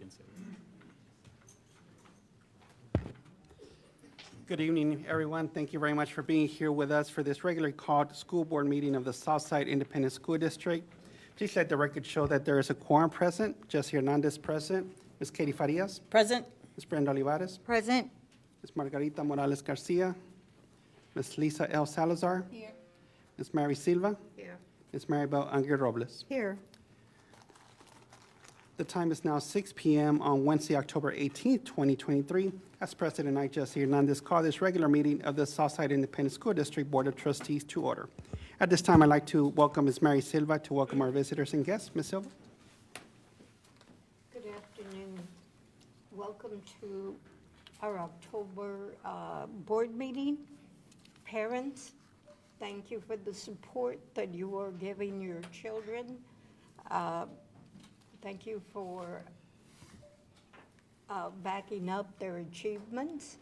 can say. Good evening, everyone. Thank you very much for being here with us for this regularly called school board meeting of the Southside Independent School District. Please let the record show that there is a quorum present. Jesse Hernandez present. Ms. Katie Farias. Present. Ms. Brenda Olivares. Present. Ms. Margarita Morales Garcia. Ms. Lisa L. Salazar. Here. Ms. Mary Silva. Here. Ms. Maribel Aguirre Robles. Here. The time is now 6 p.m. on Wednesday, October 18th, 2023. As President-elect Jesse Hernandez call this regular meeting of the Southside Independent School District Board of Trustees to order. At this time, I'd like to welcome Ms. Mary Silva to welcome our visitors and guests. Ms. Silva? Good afternoon. Welcome to our October board meeting. Parents, thank you for the support that you are giving your children. Thank you for backing up their achievements.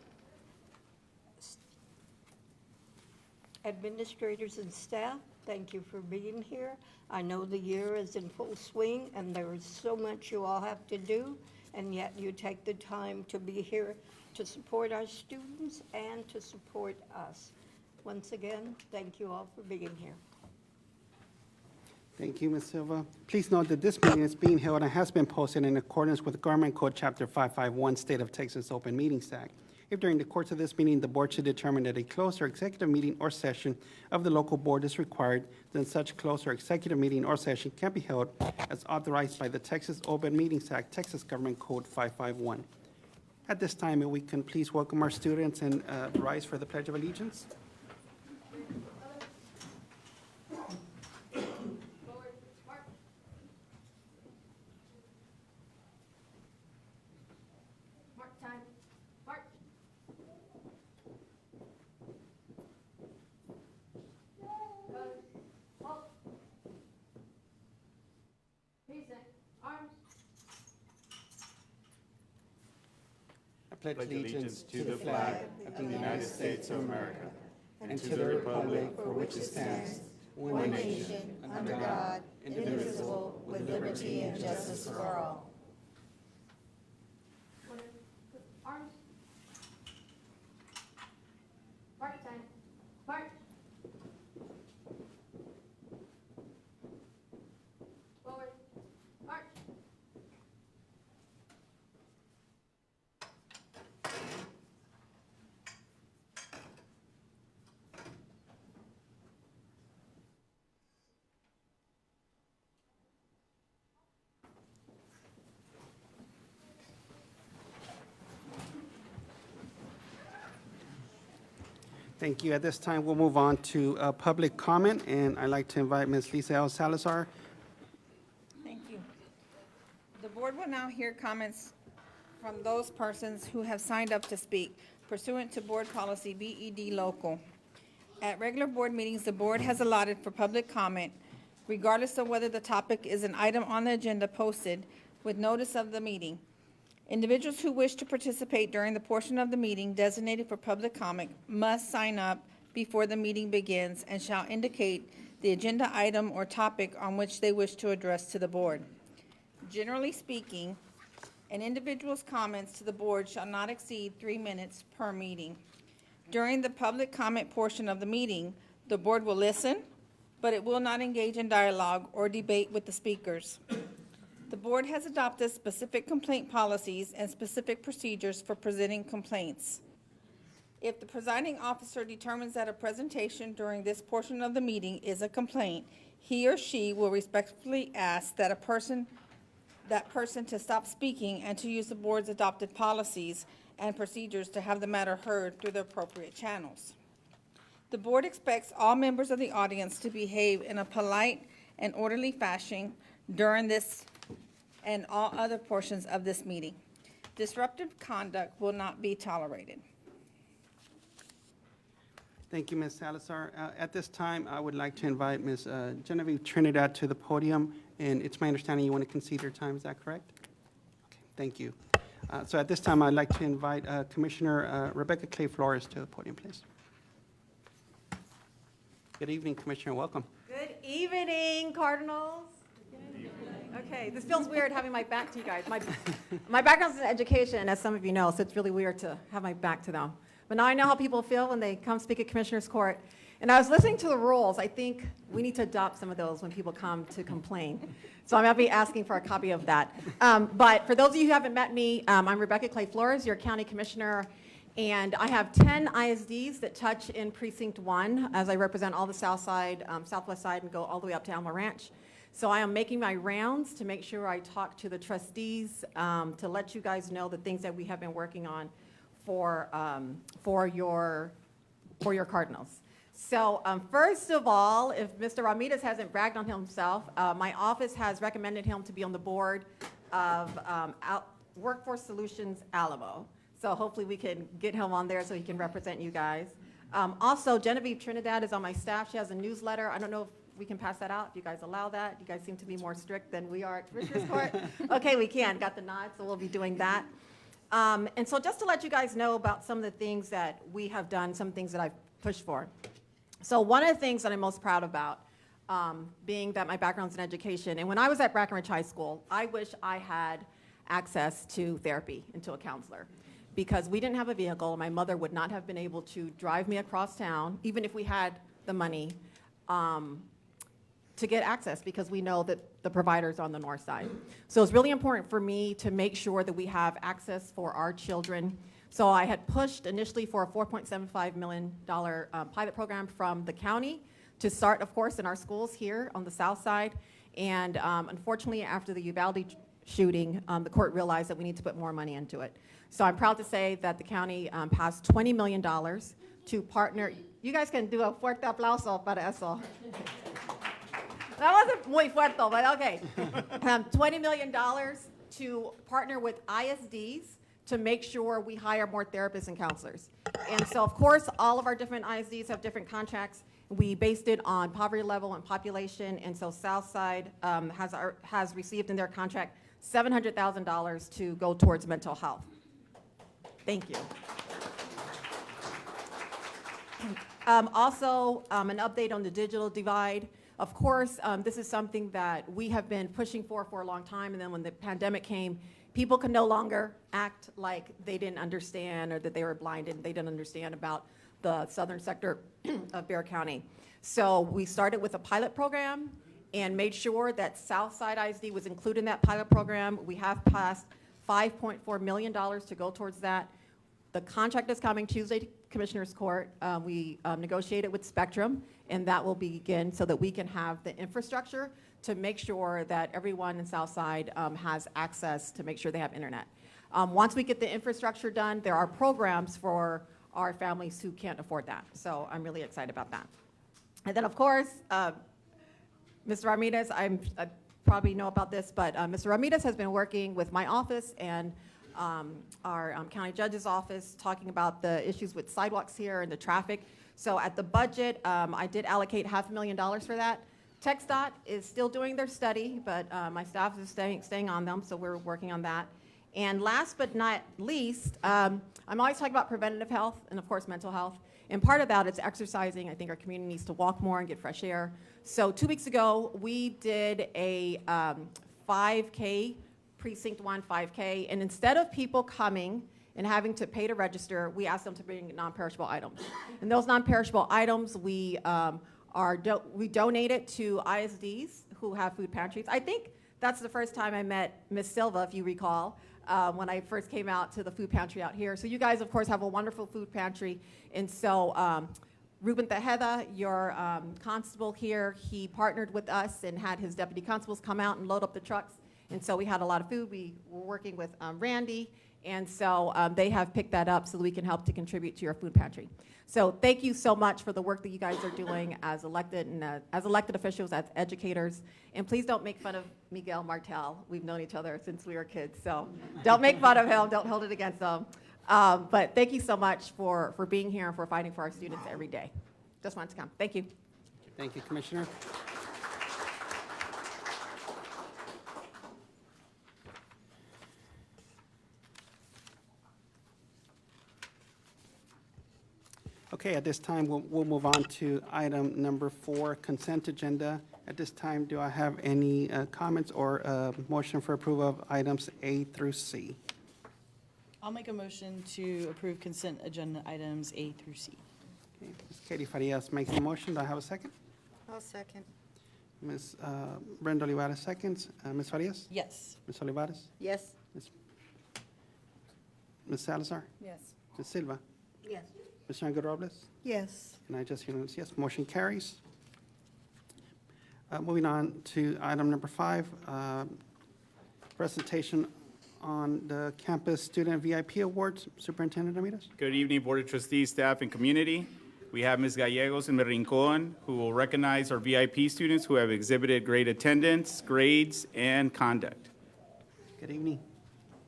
Administrators and staff, thank you for being here. I know the year is in full swing and there is so much you all have to do, and yet you take the time to be here to support our students and to support us. Once again, thank you all for being here. Thank you, Ms. Silva. Please note that this meeting is being held and has been posted in accordance with Government Code Chapter 551, State of Texas Open Meetings Act. If during the course of this meeting, the board should determine that a closed or executive meeting or session of the local board is required, then such closed or executive meeting or session can be held as authorized by the Texas Open Meetings Act, Texas Government Code 551. At this time, if we can please welcome our students and rise for the Pledge of Allegiance. I pledge Allegiance to the flag of the United States of America and to the republic for which it stands, one nation, under God, indivisible, with liberty and justice for all. Arms. March time. March. Forward. March. Thank you. At this time, we'll move on to public comment, and I'd like to invite Ms. Lisa L. Salazar. Thank you. The board will now hear comments from those persons who have signed up to speak pursuant to Board Policy BED Local. At regular board meetings, the board has allotted for public comment, regardless of whether the topic is an item on the agenda posted with notice of the meeting. Individuals who wish to participate during the portion of the meeting designated for public comment must sign up before the meeting begins and shall indicate the agenda item or topic on which they wish to address to the board. Generally speaking, an individual's comments to the board shall not exceed 3 minutes per meeting. During the public comment portion of the meeting, the board will listen, but it will not engage in dialogue or debate with the speakers. The board has adopted specific complaint policies and specific procedures for presenting complaints. If the presiding officer determines that a presentation during this portion of the meeting is a complaint, he or she will respectfully ask that person to stop speaking and to use the board's adopted policies and procedures to have the matter heard through the appropriate channels. The board expects all members of the audience to behave in a polite and orderly fashion during this and all other portions of this meeting. Disruptive conduct will not be tolerated. Thank you, Ms. Salazar. At this time, I would like to invite Ms. Genevieve Trinidad to the podium, and it's my understanding you want to concede your time. Is that correct? Okay, thank you. So at this time, I'd like to invite Commissioner Rebecca Clay Flores to the podium, please. Good evening, Commissioner. Welcome. Good evening, Cardinals. Okay, this feels weird having my back to you guys. My background's in education, as some of you know, so it's really weird to have my back to them. But now I know how people feel when they come speak at Commissioner's Court. And I was listening to the rules. I think we need to adopt some of those when people come to complain. So I'm going to be asking for a copy of that. But for those of you who haven't met me, I'm Rebecca Clay Flores, your county commissioner. And I have 10 ISDs that touch in Precinct 1, as I represent all the south side, southwest side, and go all the way up to Alma Ranch. So I am making my rounds to make sure I talk to the trustees to let you guys know the things that we have been working on for your Cardinals. So first of all, if Mr. Ramirez hasn't bragged on himself, my office has recommended him to be on the board of Workforce Solutions Alamo. So hopefully we can get him on there so he can represent you guys. Also, Genevieve Trinidad is on my staff. She has a newsletter. I don't know if we can pass that out, if you guys allow that. You guys seem to be more strict than we are at Commissioner's Court. Okay, we can. Got the nod, so we'll be doing that. And so just to let you guys know about some of the things that we have done, some things that I've pushed for. So one of the things that I'm most proud about, being that my background's in education, and when I was at Brackenridge High School, I wish I had access to therapy and to a counselor, because we didn't have a vehicle. My mother would not have been able to drive me across town, even if we had the money, to get access, because we know that the provider's on the north side. So it's really important for me to make sure that we have access for our children. So I had pushed initially for a $4.75 million pilot program from the county to start, of course, in our schools here on the south side. And unfortunately, after the Uvalde shooting, the court realized that we need to put more money into it. So I'm proud to say that the county passed $20 million to partner. You guys can do a fuerte aplauso para eso. That wasn't muy fuerte, but okay. $20 million to partner with ISDs to make sure we hire more therapists and counselors. And so, of course, all of our different ISDs have different contracts. We based it on poverty level and population, and so Southside has received in their contract $700,000 to go towards mental health. Thank you. Also, an update on the digital divide. Of course, this is something that we have been pushing for a long time, and then when the pandemic came, people could no longer act like they didn't understand or that they were blinded, they didn't understand about the southern sector of Bexar County. So we started with a pilot program and made sure that Southside ISD was included in that pilot program. We have passed $5.4 million to go towards that. The contract is coming Tuesday to Commissioner's Court. We negotiated with Spectrum, and that will begin so that we can have the infrastructure to make sure that everyone in Southside has access to make sure they have internet. Once we get the infrastructure done, there are programs for our families who can't afford that. So I'm really excited about that. And then, of course, Mr. Ramirez, I probably know about this, but Mr. Ramirez has been working with my office and our county judge's office talking about the issues with sidewalks here and the traffic. So at the budget, I did allocate $500,000 for that. TxDOT is still doing their study, but my staff is staying on them, so we're working on that. And last but not least, I'm always talking about preventative health and, of course, mental health. And part of that is exercising. I think our community needs to walk more and get fresh air. So 2 weeks ago, we did a 5K, Precinct 1 5K, and instead of people coming and having to pay to register, we asked them to bring non-perishable items. And those non-perishable items, we donated to ISDs who have food pantries. I think that's the first time I met Ms. Silva, if you recall, when I first came out to the food pantry out here. So you guys, of course, have a wonderful food pantry. And so Ruben Tejeda, your constable here, he partnered with us and had his deputy constables come out and load up the trucks. And so we had a lot of food. We were working with Randy. And so they have picked that up so that we can help to contribute to your food pantry. So thank you so much for the work that you guys are doing as elected and as elected officials, as educators. And please don't make fun of Miguel Martel. We've known each other since we were kids. So don't make fun of him. Don't hold it against him. But thank you so much for being here and for fighting for our students every day. Just wanted to come. Thank you. Thank you, Commissioner. Okay, at this time, we'll move on to item number 4, consent agenda. At this time, do I have any comments or motion for approval of items A through C? I'll make a motion to approve consent agenda items A through C. Okay, Ms. Katie Farias makes the motion. Do I have a second? I'll second. Ms. Brenda Olivares seconds. Ms. Farias? Yes. Ms. Olivares? Yes. Ms. Salazar? Yes. Ms. Silva? Yes. Ms. Younger Robles? Yes. And I just unanimous yes, motion carries. Moving on to item number 5, presentation on the Campus Student VIP Awards. Superintendent Ramirez? Good evening, Board of Trustees, staff, and community. We have Ms. Gallegos in the Rincon, who will recognize our VIP students who have exhibited great attendance, grades, and conduct. Good evening.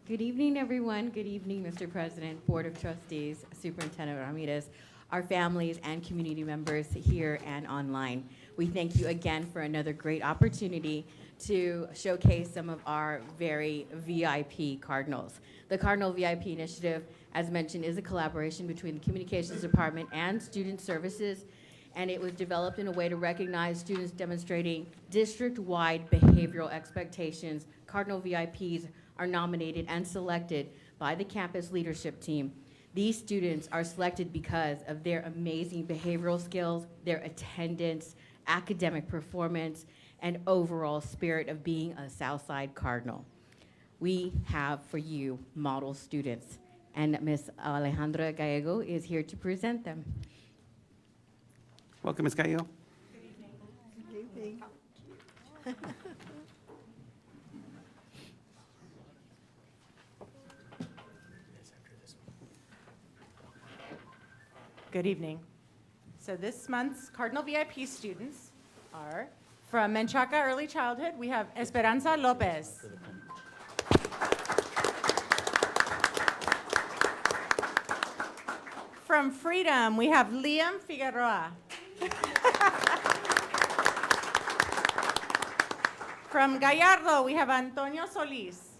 Good evening, everyone. Good evening, Mr. President, Board of Trustees, Superintendent Ramirez, our families and community members here and online. We thank you again for another great opportunity to showcase some of our very VIP Cardinals. The Cardinal VIP Initiative, as mentioned, is a collaboration between the Communications Department and Student Services, and it was developed in a way to recognize students demonstrating district-wide behavioral expectations. Cardinal VIPs are nominated and selected by the campus leadership team. These students are selected because of their amazing behavioral skills, their attendance, academic performance, and overall spirit of being a Southside Cardinal. We have for you model students, and Ms. Alejandra Gallego is here to present them. Welcome, Ms. Gallego. Good evening. Good evening. So this month's Cardinal VIP students are from Menchaca Early Childhood. We have Esperanza Lopez. From Freedom, we have Liam Figueroa. From Gallardo, we have Antonio Solis.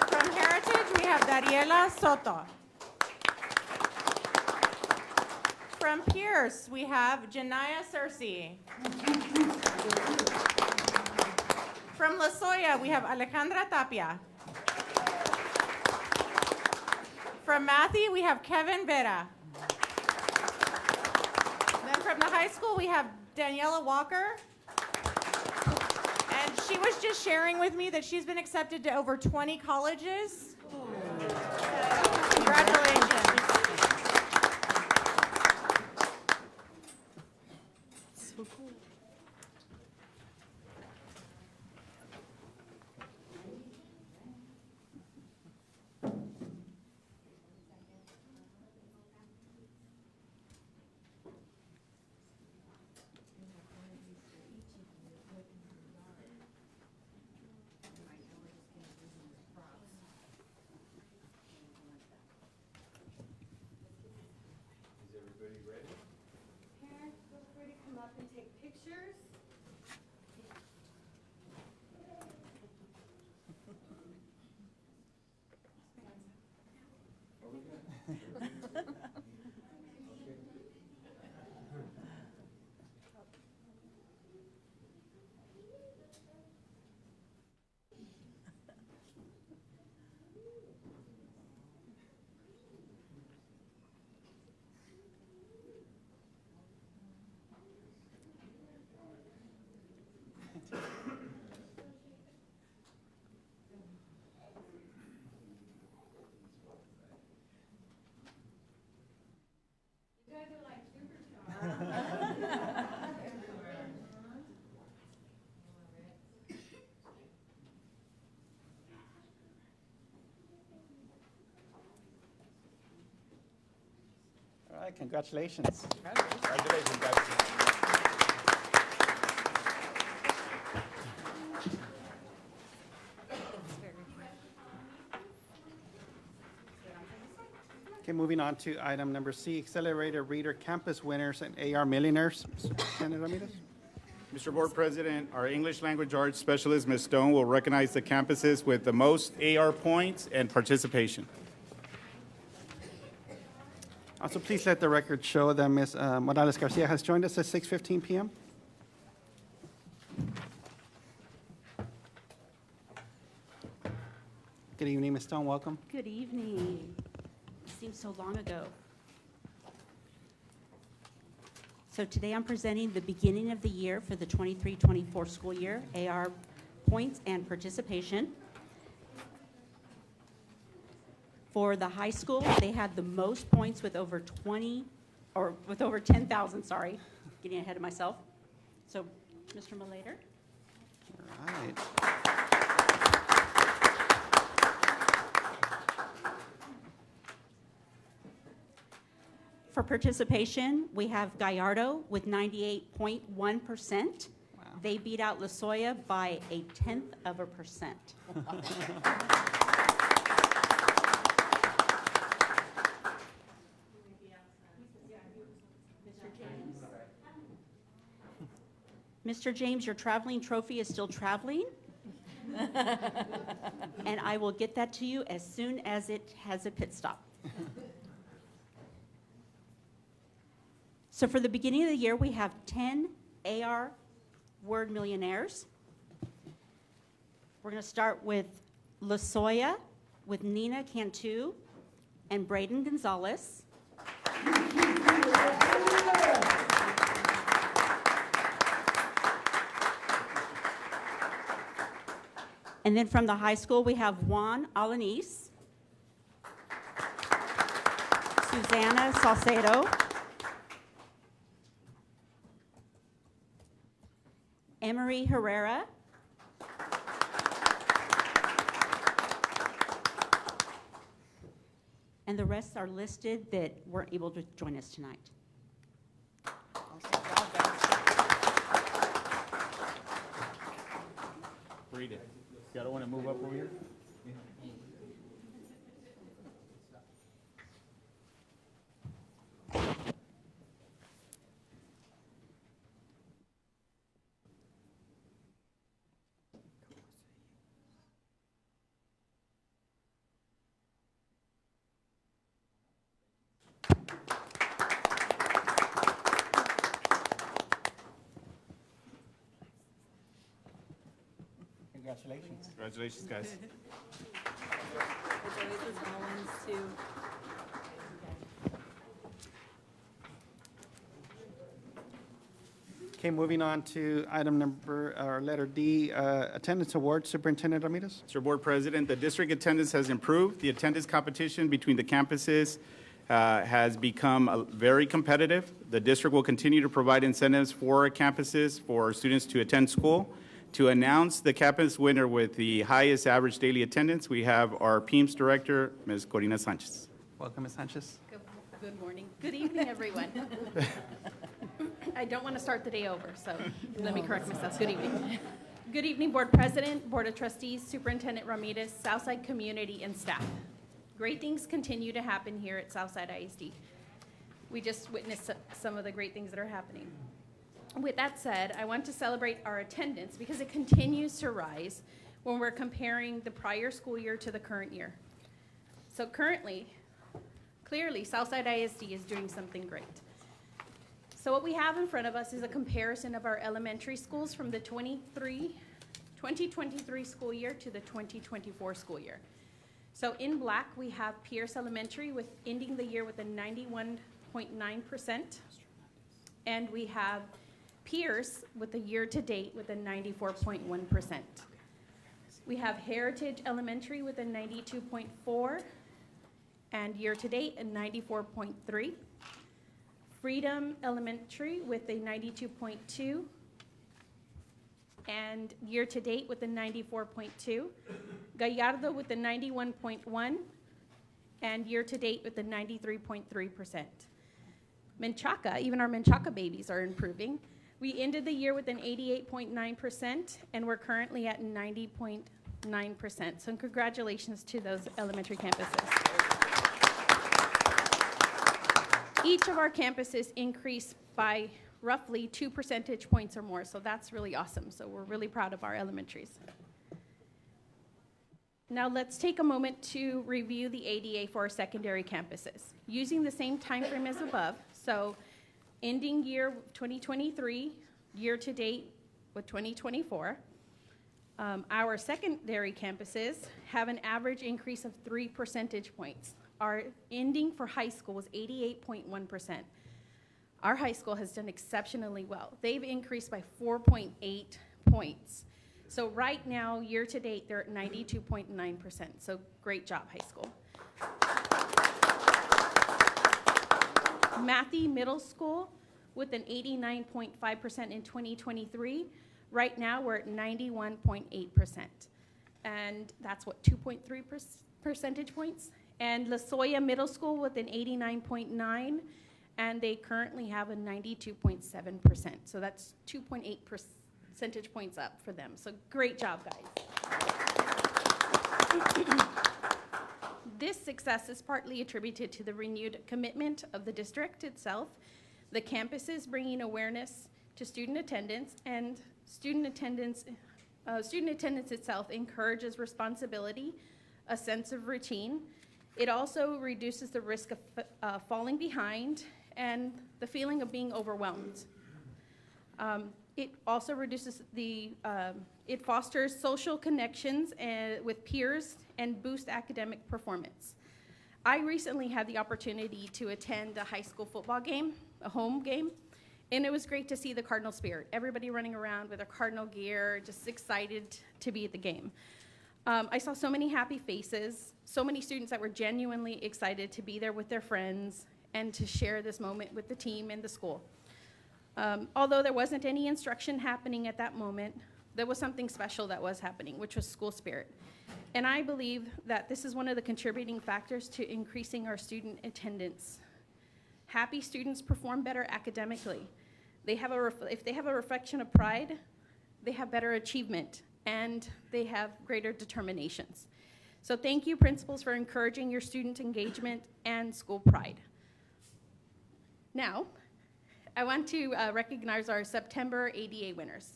From Heritage, we have Dariela Soto. From Pierce, we have Janaya Cersei. From Losoya, we have Alejandra Tapia. From Matthey, we have Kevin Vera. Then from the high school, we have Daniela Walker. And she was just sharing with me that she's been accepted to over 20 colleges. Congratulations. So cool. Parents, feel free to come up and take pictures. All right, congratulations. Congratulations, guys. Okay, moving on to item number C, Accelerated Reader Campus Winners and AR Millionaires. Superintendent Ramirez? Mr. Board President, our English Language Arts Specialist, Ms. Stone, will recognize the campuses with the most AR points and participation. Also, please let the record show that Ms. Morales Garcia has joined us at 6:15 p.m. Good evening, Ms. Stone, welcome. Good evening. It seems so long ago. So today I'm presenting the beginning of the year for the 23-24 school year, AR points and participation. For the high school, they had the most points with over 10,000, sorry, getting ahead of myself. So, Mr. Malater. All right. For participation, we have Gallardo with 98.1%. Wow. They beat out Losoya by 0.1%. Mr. James, your traveling trophy is still traveling. And I will get that to you as soon as it has a pit stop. So for the beginning of the year, we have 10 AR word millionaires. We're going to start with Losoya, with Nina Cantu and Braden Gonzalez. And then from the high school, we have Juan Alanis, Susana Salcedo, Emery Herrera, and the rest are listed that weren't able to join us tonight. Read it. You don't want to move up over here? Congratulations. Congratulations, guys. Okay, moving on to item number, or letter D, attendance award, Superintendent Ramirez. Mr. Board President, the district attendance has improved. The attendance competition between the campuses has become very competitive. The district will continue to provide incentives for campuses for students to attend school. To announce the campus winner with the highest average daily attendance, we have our PEAMS Director, Ms. Corina Sanchez. Welcome, Ms. Sanchez. Good morning. Good evening, everyone. I don't want to start the day over, so let me correct myself. Good evening. Good evening, Board President, Board of Trustees, Superintendent Ramirez, Southside community, and staff. Great things continue to happen here at Southside ISD. We just witnessed some of the great things that are happening. With that said, I want to celebrate our attendance because it continues to rise when we're comparing the prior school year to the current year. So currently, clearly, Southside ISD is doing something great. So what we have in front of us is a comparison of our elementary schools from the 2023 school year to the 2024 school year. So in black, we have Pierce Elementary with ending the year with a 91.9%, and we have Pierce with the year-to-date with a 94.1%. We have Heritage Elementary with a 92.4%, and year-to-date a 94.3%. Freedom Elementary with a 92.2%, and year-to-date with a 94.2%. Gallardo with a 91.1%, and year-to-date with a 93.3%. Menchaca, even our Menchaca babies are improving. We ended the year with an 88.9%, and we're currently at 90.9%. So congratulations to those elementary campuses. Each of our campuses increased by roughly 2 percentage points or more, so that's really awesome. So we're really proud of our elementaries. Now let's take a moment to review the ADA for our secondary campuses. Using the same time frame as above, so ending year 2023, year to date with 2024, our secondary campuses have an average increase of 3 percentage points. Our ending for high school was 88.1%. Our high school has done exceptionally well. They've increased by 4.8 points. So right now, year to date, they're at 92.9%. So great job, high school. Matthey Middle School with an 89.5% in 2023. Right now, we're at 91.8%. And that's what, 2.3 percentage points? And Losoya Middle School with an 89.9, and they currently have a 92.7%. So that's 2.8 percentage points up for them. So great job, guys. This success is partly attributed to the renewed commitment of the district itself, the campuses bringing awareness to student attendance, and student attendance itself encourages responsibility, a sense of routine. It also reduces the risk of falling behind and the feeling of being overwhelmed. It also reduces it fosters social connections with peers and boosts academic performance. I recently had the opportunity to attend a high school football game, a home game, and it was great to see the Cardinal spirit. Everybody running around with their Cardinal gear, just excited to be at the game. I saw so many happy faces, so many students that were genuinely excited to be there with their friends and to share this moment with the team and the school. Although there wasn't any instruction happening at that moment, there was something special that was happening, which was school spirit. And I believe that this is one of the contributing factors to increasing our student attendance. Happy students perform better academically. If they have a reflection of pride, they have better achievement, and they have greater determinations. So thank you, principals, for encouraging your student engagement and school pride. Now, I want to recognize our September ADA winners.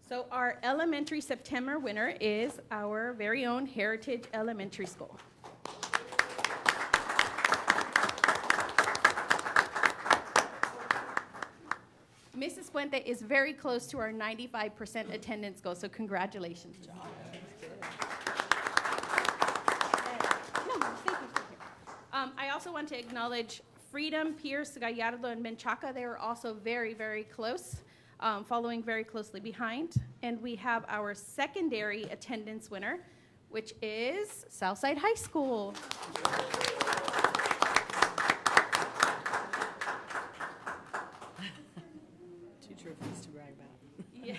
So our elementary September winner is our very own Heritage Elementary School. Mrs. Puente is very close to our 95% attendance goal, so congratulations. No, thank you. I also want to acknowledge Freedom, Pierce, Gallardo, and Menchaca. They were also very, very close, following very closely behind. And we have our secondary attendance winner, which is Southside High School. Trophies to brag about. Yes.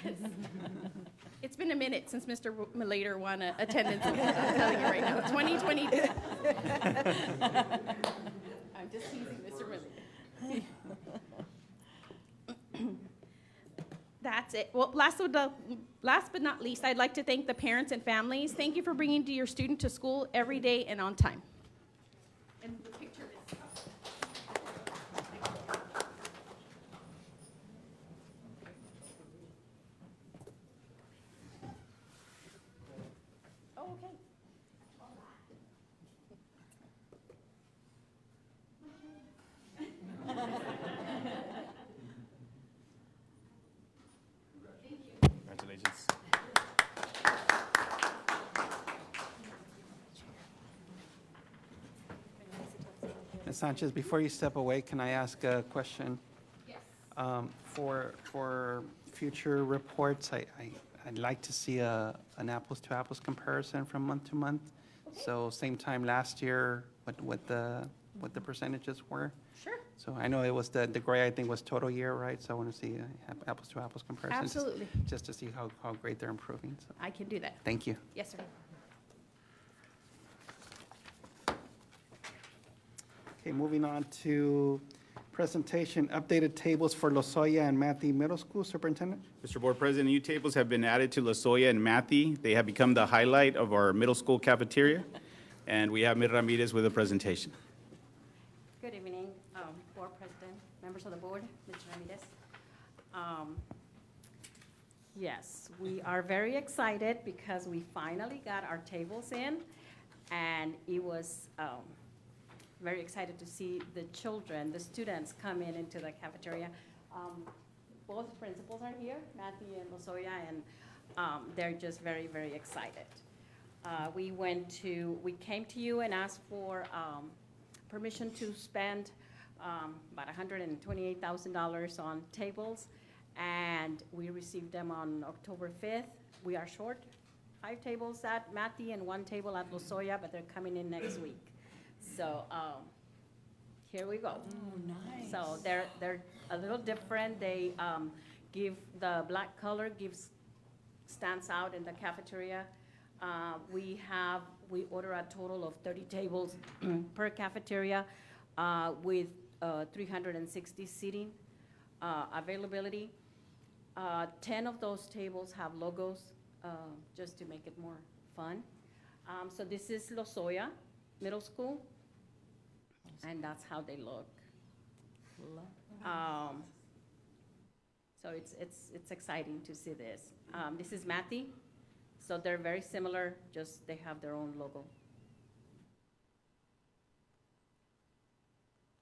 It's been a minute since Mr. Malater won attendance. I'm telling you right now, 2022. I'm just teasing Mr. Malater. That's it. Well, last but not least, I'd like to thank the parents and families. Thank you for bringing your student to school every day and on time. And the picture is up. Oh, okay. Congratulations. Ms. Sanchez, before you step away, can I ask a question? Yes. For future reports, I'd like to see an apples-to-apples comparison from month to month. Okay. So same time last year, what the percentages were. Sure. So I know it was the gray, I think, was total year, right? So I want to see apples-to-apples comparison. Absolutely. Just to see how great they're improving. So, I can do that. thank you. Yes, sir. Okay, moving on to presentation, updated tables for Losoya and Matthey Middle School. Superintendent? Mr. Board President, new tables have been added to Losoya and Matthey. They have become the highlight of our middle school cafeteria. And we have Ms. Ramirez with a presentation. Good evening, Board President, members of the board, Mr. Ramirez. Yes, we are very excited because we finally got our tables in, and it was very excited to see the children, the students come into the cafeteria. Both principals are here, Matthey and Losoya, and they're just very, very excited. We came to you and asked for permission to spend about $128,000 on tables, and we received them on October 5th. We are short 5 tables at Matthey and 1 table at Losoya, but they're coming in next week. So here we go. Oh, nice. So they're a little different. They give the black color stands out in the cafeteria. We order a total of 30 tables per cafeteria with 360 seating availability. 10 of those tables have logos just to make it more fun. So this is Losoya Middle School, and that's how they look. So it's exciting to see this. This is Matthey, so they're very similar, just they have their own logo.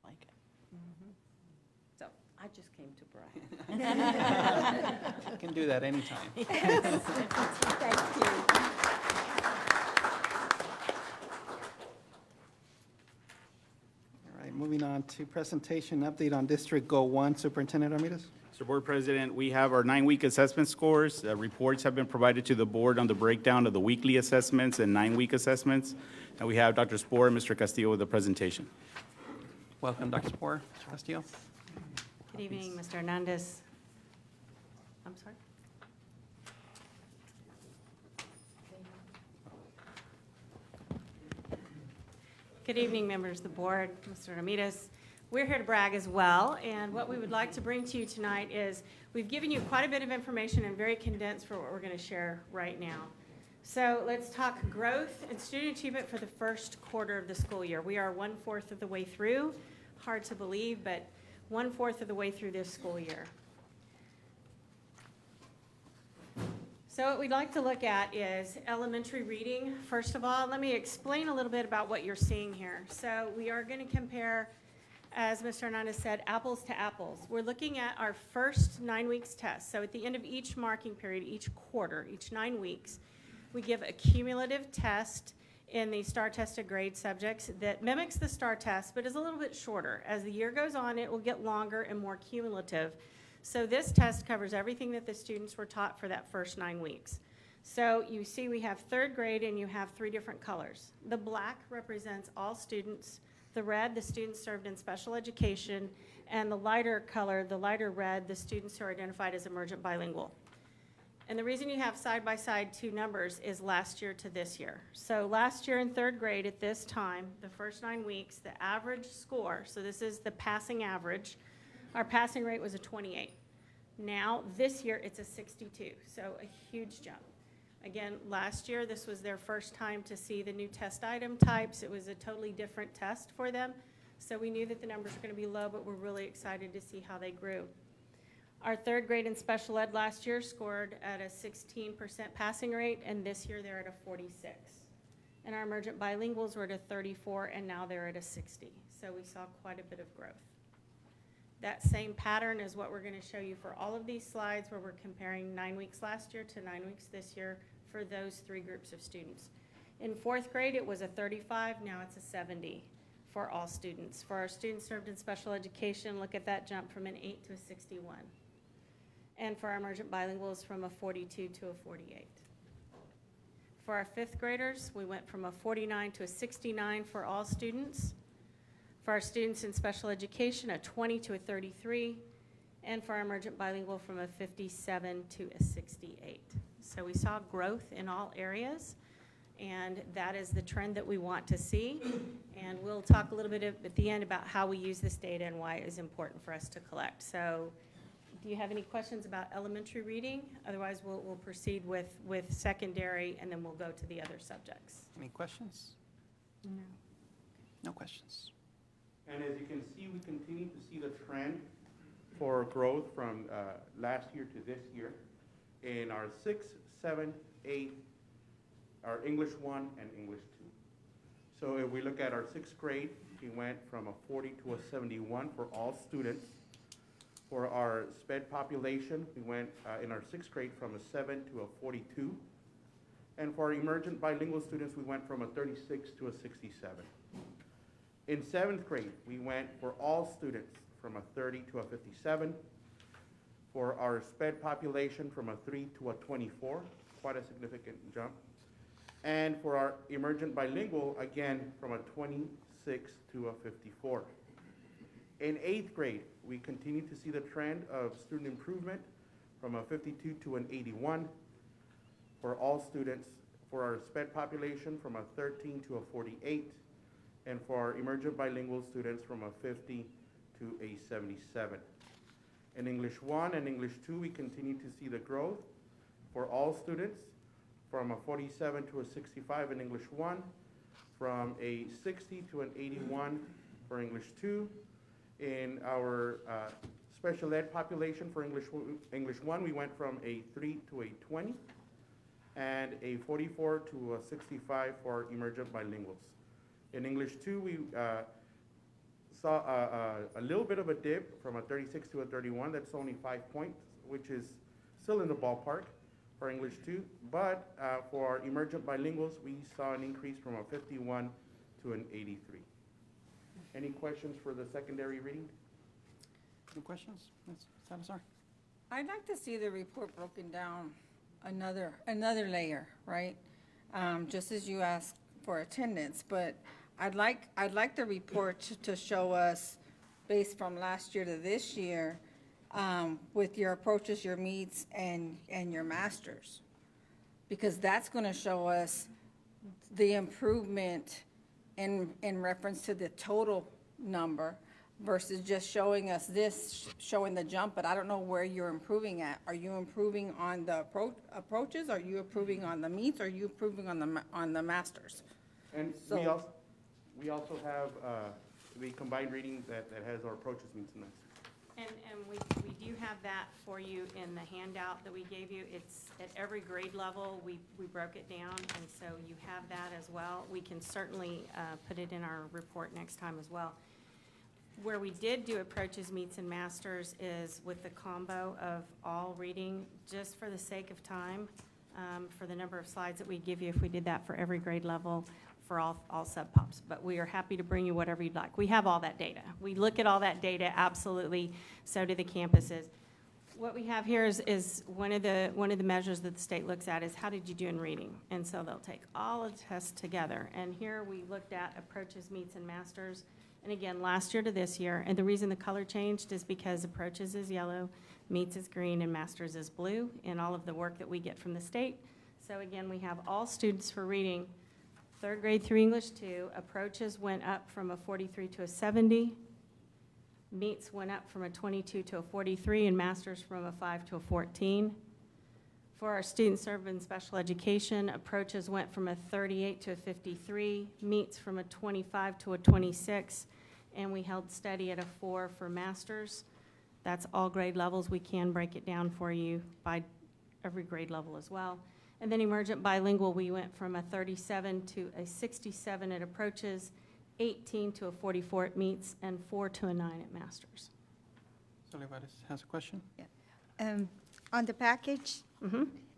Like it. So I just came to brag. You can do that anytime. Thank you. All right, moving on to presentation update on District Goal 1, Superintendent Ramirez. Mr. Board President, we have our 9-week assessment scores. Reports have been provided to the board on the breakdown of the weekly assessments and 9-week assessments. And we have Dr. Spohr and Mr. Castillo with the presentation. Welcome, Dr. Spohr. Mr. Castillo. Good evening, Mr. Hernandez. I'm sorry? Good evening, members of the board, Mr. Ramirez. We're here to brag as well, and what we would like to bring to you tonight is we've given you quite a bit of information and very condensed for what we're going to share right now. So let's talk growth and student achievement for the first quarter of the school year. We are 1/4 of the way through. Hard to believe, but 1/4 of the way through this school year. So what we'd like to look at is elementary reading. First of all, let me explain a little bit about what you're seeing here. So we are going to compare, as Mr. Hernandez said, apples to apples. We're looking at our first 9 weeks test. So at the end of each marking period, each quarter, each 9 weeks, we give a cumulative test in the STAR tested grade subjects that mimics the STAR test, but is a little bit shorter. As the year goes on, it will get longer and more cumulative. So this test covers everything that the students were taught for that first 9 weeks. So you see we have 3rd grade and you have 3 different colors. The black represents all students, the red, the students served in special education, and the lighter color, the lighter red, the students who are identified as emergent bilingual. And the reason you have side-by-side 2 numbers is last year to this year. So last year in 3rd grade at this time, the first 9 weeks, the average score, so this is the passing average, our passing rate was a 28. Now, this year, it's a 62, so a huge jump. Again, last year, this was their first time to see the new test item types. It was a totally different test for them. So we knew that the numbers were going to be low, but we're really excited to see how they grew. Our 3rd grade in special ed last year scored at a 16% passing rate, and this year they're at a 46. And our emergent bilinguals were at a 34, and now they're at a 60. So we saw quite a bit of growth. That same pattern is what we're going to show you for all of these slides, where we're comparing 9 weeks last year to 9 weeks this year for those 3 groups of students. In 4th grade, it was a 35, now it's a 70 for all students. For our students served in special education, look at that jump from an 8 to a 61. And for our emergent bilinguals, from a 42 to a 48. For our 5th graders, we went from a 49 to a 69 for all students. For our students in special education, a 20 to a 33, and for our emergent bilingual, from a 57 to a 68. So we saw growth in all areas, and that is the trend that we want to see. And we'll talk a little bit at the end about how we use this data and why it is important for us to collect. So do you have any questions about elementary reading? Otherwise, we'll proceed with secondary, and then we'll go to the other subjects. Any questions? No. No questions. And as you can see, we continue to see the trend for growth from last year to this year. in our 6, 7, 8, our English 1 and English 2. So if we look at our 6th grade, we went from a 40 to a 71 for all students. For our SPED population, we went in our 6th grade from a 7 to a 42. And for our emergent bilingual students, we went from a 36 to a 67. In 7th grade, we went for all students from a 30 to a 57. For our SPED population, from a 3 to a 24, quite a significant jump. And for our emergent bilingual, again, from a 26 to a 54. In 8th grade, we continue to see the trend of student improvement from a 52 to an 81. For all students, for our SPED population, from a 13 to a 48. And for our emergent bilingual students, from a 50 to a 77. In English 1 and English 2, we continue to see the growth for all students, from a 47 to a 65 in English 1, from a 60 to an 81 for English 2. In our special ed population for English 1, we went from a 3 to a 20, and a 44 to a 65 for emergent bilinguals. In English 2, we saw a little bit of a dip from a 36 to a 31. That's only 5 points, which is still in the ballpark for English 2. But for our emergent bilinguals, we saw an increase from a 51 to an 83. Any questions for the secondary reading? No questions? Ms. Salazar? I'd like to see the report broken down another layer, right? Just as you asked for attendance, but I'd like the report to show us, based from last year to this year, with your approaches, your meets, and your masters. Because that's gonna show us the improvement in reference to the total number versus just showing us this, showing the jump, but I don't know where you're improving at. Are you improving on the approaches? Are you improving on the meets? Are you improving on the masters? And So- we also have the combined reading that has our approaches, meets, and masters. And we do have that for you in the handout that we gave you. It's at every grade level, we broke it down, and so you have that as well. We can certainly put it in our report next time as well. Where we did do approaches, meets, and masters is with the combo of all reading, just for the sake of time, for the number of slides that we give you, if we did that for every grade level, for all sub-pops, but we are happy to bring you whatever you'd like. We have all that data. We look at all that data, absolutely, so do the campuses. What we have here is one of the measures that the state looks at is how did you do in reading? And so they'll take all of the tests together. And here we looked at approaches, meets, and masters. And again, last year to this year, and the reason the color changed is because approaches is yellow, meets is green, and masters is blue in all of the work that we get from the state. So again, we have all students for reading. 3rd grade through English 2, approaches went up from a 43 to a 70. Meets went up from a 22 to a 43, and masters from a 5 to a 14. For our students served in special education, approaches went from a 38 to a 53, meets from a 25 to a 26, and we held steady at a 4 for masters. That's all grade levels. We can break it down for you by every grade level as well. And then emergent bilingual, we went from a 37 to a 67 at approaches, 18 to a 44 at meets, and 4 to a 9 at masters. Olivares has a question? On the package,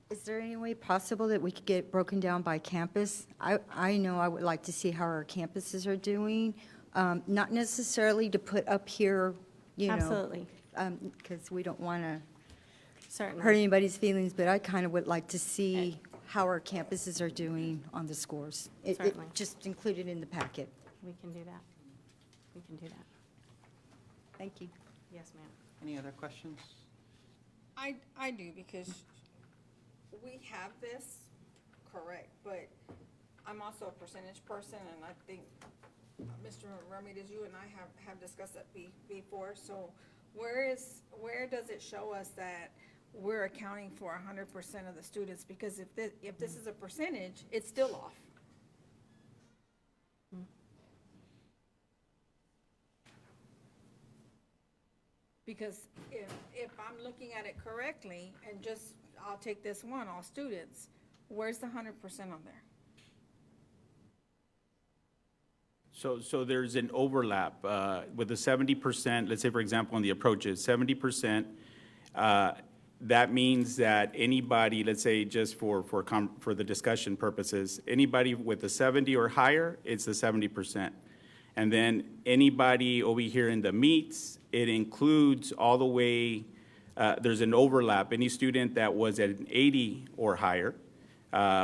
is there any way possible that we could get it broken down by campus? I know I would like to see how our campuses are doing, not necessarily to put up here, you know. Absolutely. Because we don't want to Certainly. hurt anybody's feelings, but I kind of would like to see how our campuses are doing on the scores. Certainly. Just included in the packet. We can do that. We can do that. Thank you. Yes, ma'am. Any other questions? I do, because we have this, correct, but I'm also a percentage person, and I think, Mr. Ramirez, you and I have discussed that before, so where does it show us that we're accounting for 100% of the students? Because if this is a percentage, it's still off. Because if I'm looking at it correctly, and just, I'll take this one, all students, where's the 100% on there? So there's an overlap with the 70%, let's say, for example, on the approaches, 70%, that means that anybody, let's say, just for the discussion purposes, anybody with a 70 or higher, it's the 70%. And then anybody over here in the meets, it includes all the way, there's an overlap. Any student that was at an 80 or higher,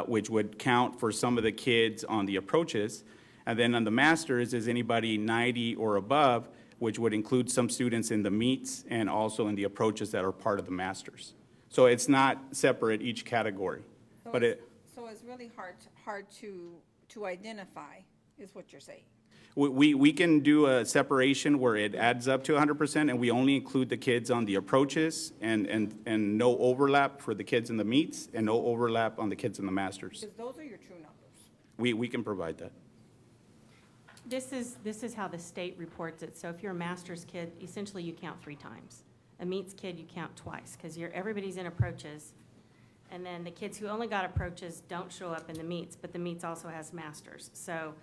which would count for some of the kids on the approaches. And then on the masters is anybody 90 or above, which would include some students in the meets and also in the approaches that are part of the masters. So it's not separate each category, So but So it's really hard to identify, is what you're saying? we can do a separation where it adds up to 100%, and we only include the kids on the approaches and no overlap for the kids in the meets and no overlap on the kids in the masters. Because those are your true numbers. We can provide that. This is how the state reports it. So if you're a master's kid, essentially you count 3 times. A meets kid, you count twice, because everybody's in approaches. And then the kids who only got approaches don't show up in the meets, but the meets also has masters. So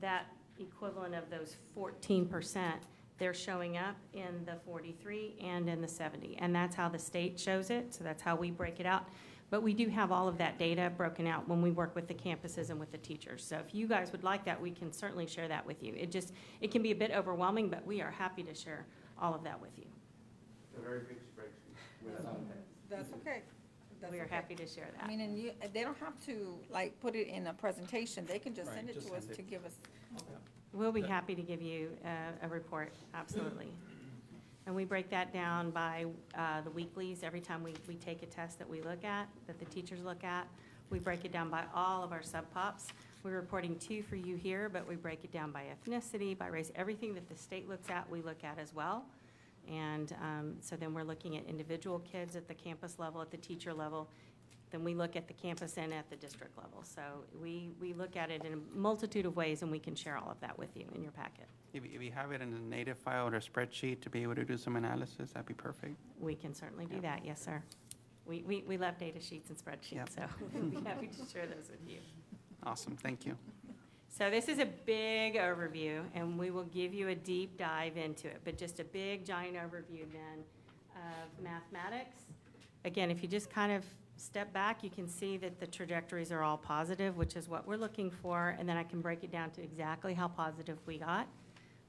that equivalent of those 14%, they're showing up in the 43 and in the 70. And that's how the state shows it, so that's how we break it out. But we do have all of that data broken out when we work with the campuses and with the teachers. So if you guys would like that, we can certainly share that with you. It can be a bit overwhelming, but we are happy to share all of that with you. It's a very big spreadsheet. That's okay. That's We are okay. happy to share that. I mean, and they don't have to, like, put it in a presentation. They can just Right, send it just to us send it. to give us. We'll be happy to give you a report, absolutely. And we break that down by the weeklies. Every time we take a test that we look at, that the teachers look at, we break it down by all of our sub-pops. We're reporting 2 for you here, but we break it down by ethnicity, by race. Everything that the state looks at, we look at as well. And so then we're looking at individual kids at the campus level, at the teacher level. Then we look at the campus and at the district level. So we look at it in a multitude of ways, and we can share all of that with you in your packet. If you have it in a native file or a spreadsheet to be able to do some analysis, that'd be perfect. We can certainly do that, yes, sir. We love data sheets and spreadsheets, Yep. so we'd be happy to share those with you. Awesome, thank you. So this is a big overview, and we will give you a deep dive into it, but just a big, giant overview then of mathematics. Again, if you just kind of step back, you can see that the trajectories are all positive, which is what we're looking for, and then I can break it down to exactly how positive we got.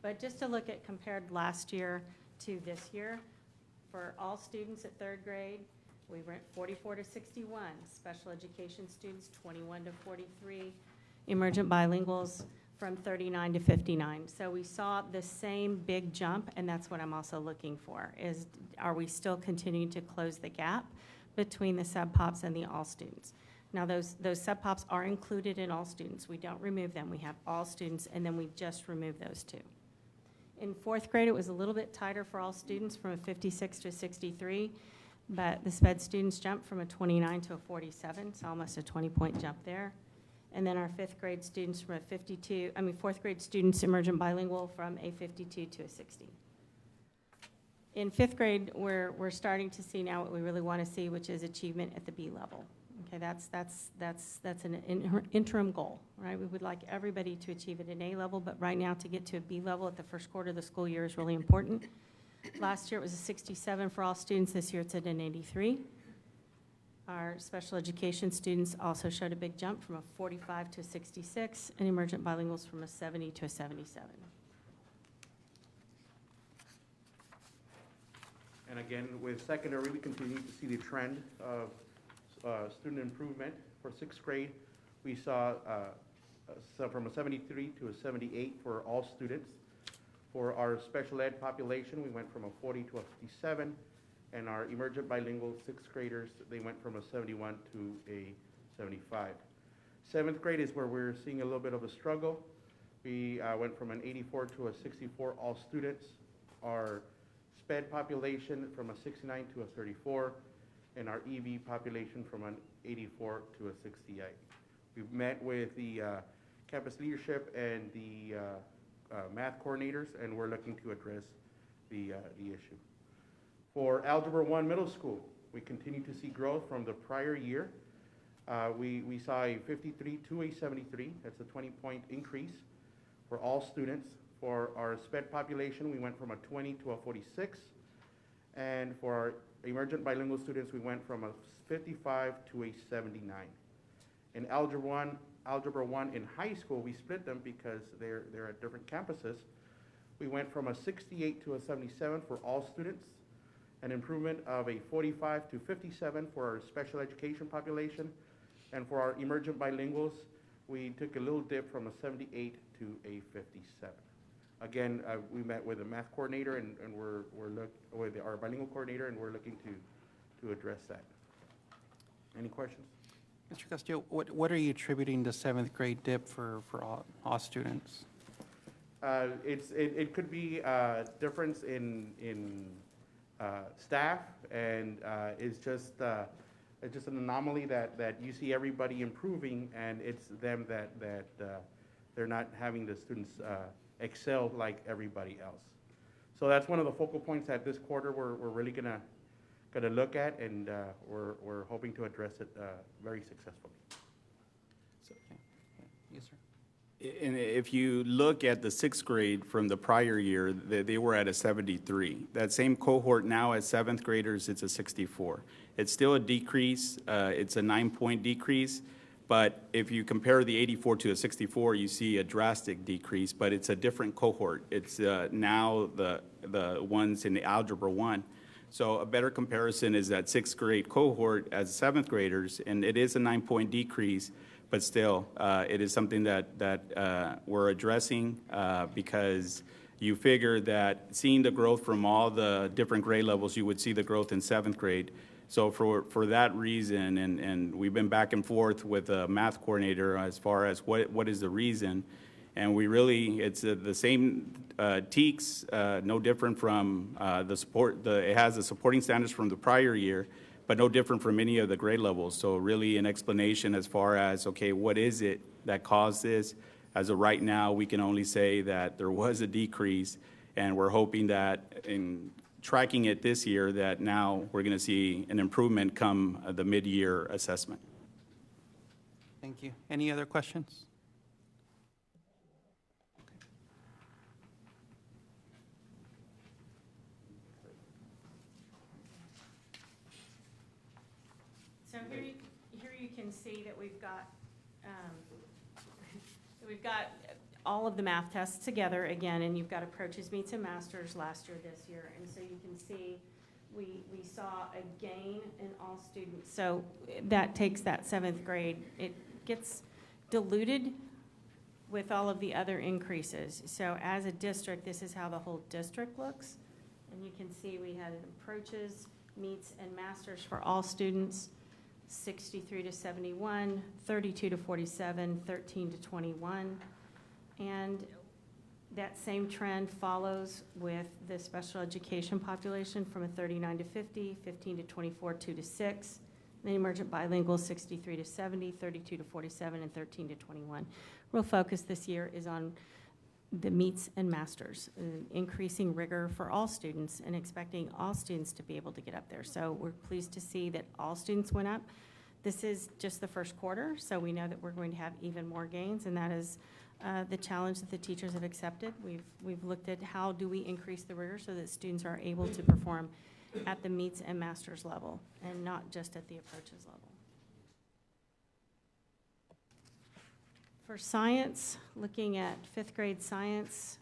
But just to look at compared last year to this year, for all students at 3rd grade, we went 44 to 61. Special education students, 21 to 43. Emergent bilinguals from 39 to 59. So we saw the same big jump, and that's what I'm also looking for, is are we still continuing to close the gap between the sub-pops and the all students? Now, those sub-pops are included in all students. We don't remove them. We have all students, and then we just remove those 2. In 4th grade, it was a little bit tighter for all students, from a 56 to a 63, but the SPED students jumped from a 29 to a 47, so almost a 20-point jump there. And then our 5th grade students from a 4th grade students emergent bilingual from a 52 to a 60. In 5th grade, we're starting to see now what we really want to see, which is achievement at the B level. Okay, that's an interim goal, right? We would like everybody to achieve at an A level, but right now to get to a B level at the first quarter of the school year is really important. Last year it was a 67 for all students. This year it's at an 83. Our special education students also showed a big jump from a 45 to a 66, and emergent bilinguals from a 70 to a 77. And again, with secondary, we continue to see the trend of student improvement. For 6th grade, we saw from a 73 to a 78 for all students. For our special ed population, we went from a 40 to a 57. And our emergent bilingual 6th graders, they went from a 71 to a 75. 7th grade is where we're seeing a little bit of a struggle. We went from an 84 to a 64 all students. Our SPED population from a 69 to a 34, and our EV population from an 84 to a 68. We've met with the campus leadership and the math coordinators, and we're looking to address the issue. For Algebra 1 Middle School, we continue to see growth from the prior year. We saw a 53 to a 73. That's a 20-point increase for all students. For our SPED population, we went from a 20 to a 46. And for our emergent bilingual students, we went from a 55 to a 79. In Algebra 1 in high school, we split them because they're at different campuses. We went from a 68 to a 77 for all students, an improvement of a 45 to 57 for our special education population. And for our emergent bilinguals, we took a little dip from a 78 to a 57. Again, we met with a math coordinator and we're with our bilingual coordinator, and we're looking to address that. Any questions? Mr. Castillo, what are you attributing the 7th grade dip for all students? It could be difference in staff, and it's just an anomaly that you see everybody improving, and it's them that they're not having the students excel like everybody else. So that's one of the focal points that this quarter we're really gonna look at, and we're hoping to address it very successfully. So, yes, sir. And if you look at the 6th grade from the prior year, they were at a 73. That same cohort now as 7th graders, it's a 64. It's still a decrease. It's a 9-point decrease. But if you compare the 84 to a 64, you see a drastic decrease, but it's a different cohort. It's now the ones in the Algebra 1. So a better comparison is that 6th grade cohort as 7th graders, and it is a 9-point decrease, but still, it is something that we're addressing because you figure that seeing the growth from all the different grade levels, you would see the growth in 7th grade. So for that reason, and we've been back and forth with a math coordinator as far as what is the reason, and we really, it's the same TEKS, no different from it has the supporting standards from the prior year, but no different from any of the grade levels. So really an explanation as far as, okay, what is it that caused this? As of right now, we can only say that there was a decrease, and we're hoping that in tracking it this year, that now we're going to see an improvement come the mid-year assessment. Thank you. Any other questions? So here you can see that we've got all of the math tests together again, and you've got approaches, meets, and masters last year, this year. And so you can see we saw a gain in all students. So that takes that 7th grade. It gets diluted with all of the other increases. So as a district, this is how the whole district looks. And you can see we had approaches, meets, and masters for all students. 63 to 71, 32 to 47, 13 to 21. And that same trend follows with the special education population from a 39 to 50, 15 to 24, 2 to 6. The emergent bilingual, 63 to 70, 32 to 47, and 13 to 21. Real focus this year is on the meets and masters, increasing rigor for all students and expecting all students to be able to get up there. So we're pleased to see that all students went up. This is just the first quarter, so we know that we're going to have even more gains, and that is the challenge that the teachers have accepted. We've looked at how do we increase the rigor so that students are able to perform at the meets and masters level and not just at the approaches level. For science, looking at 5th grade science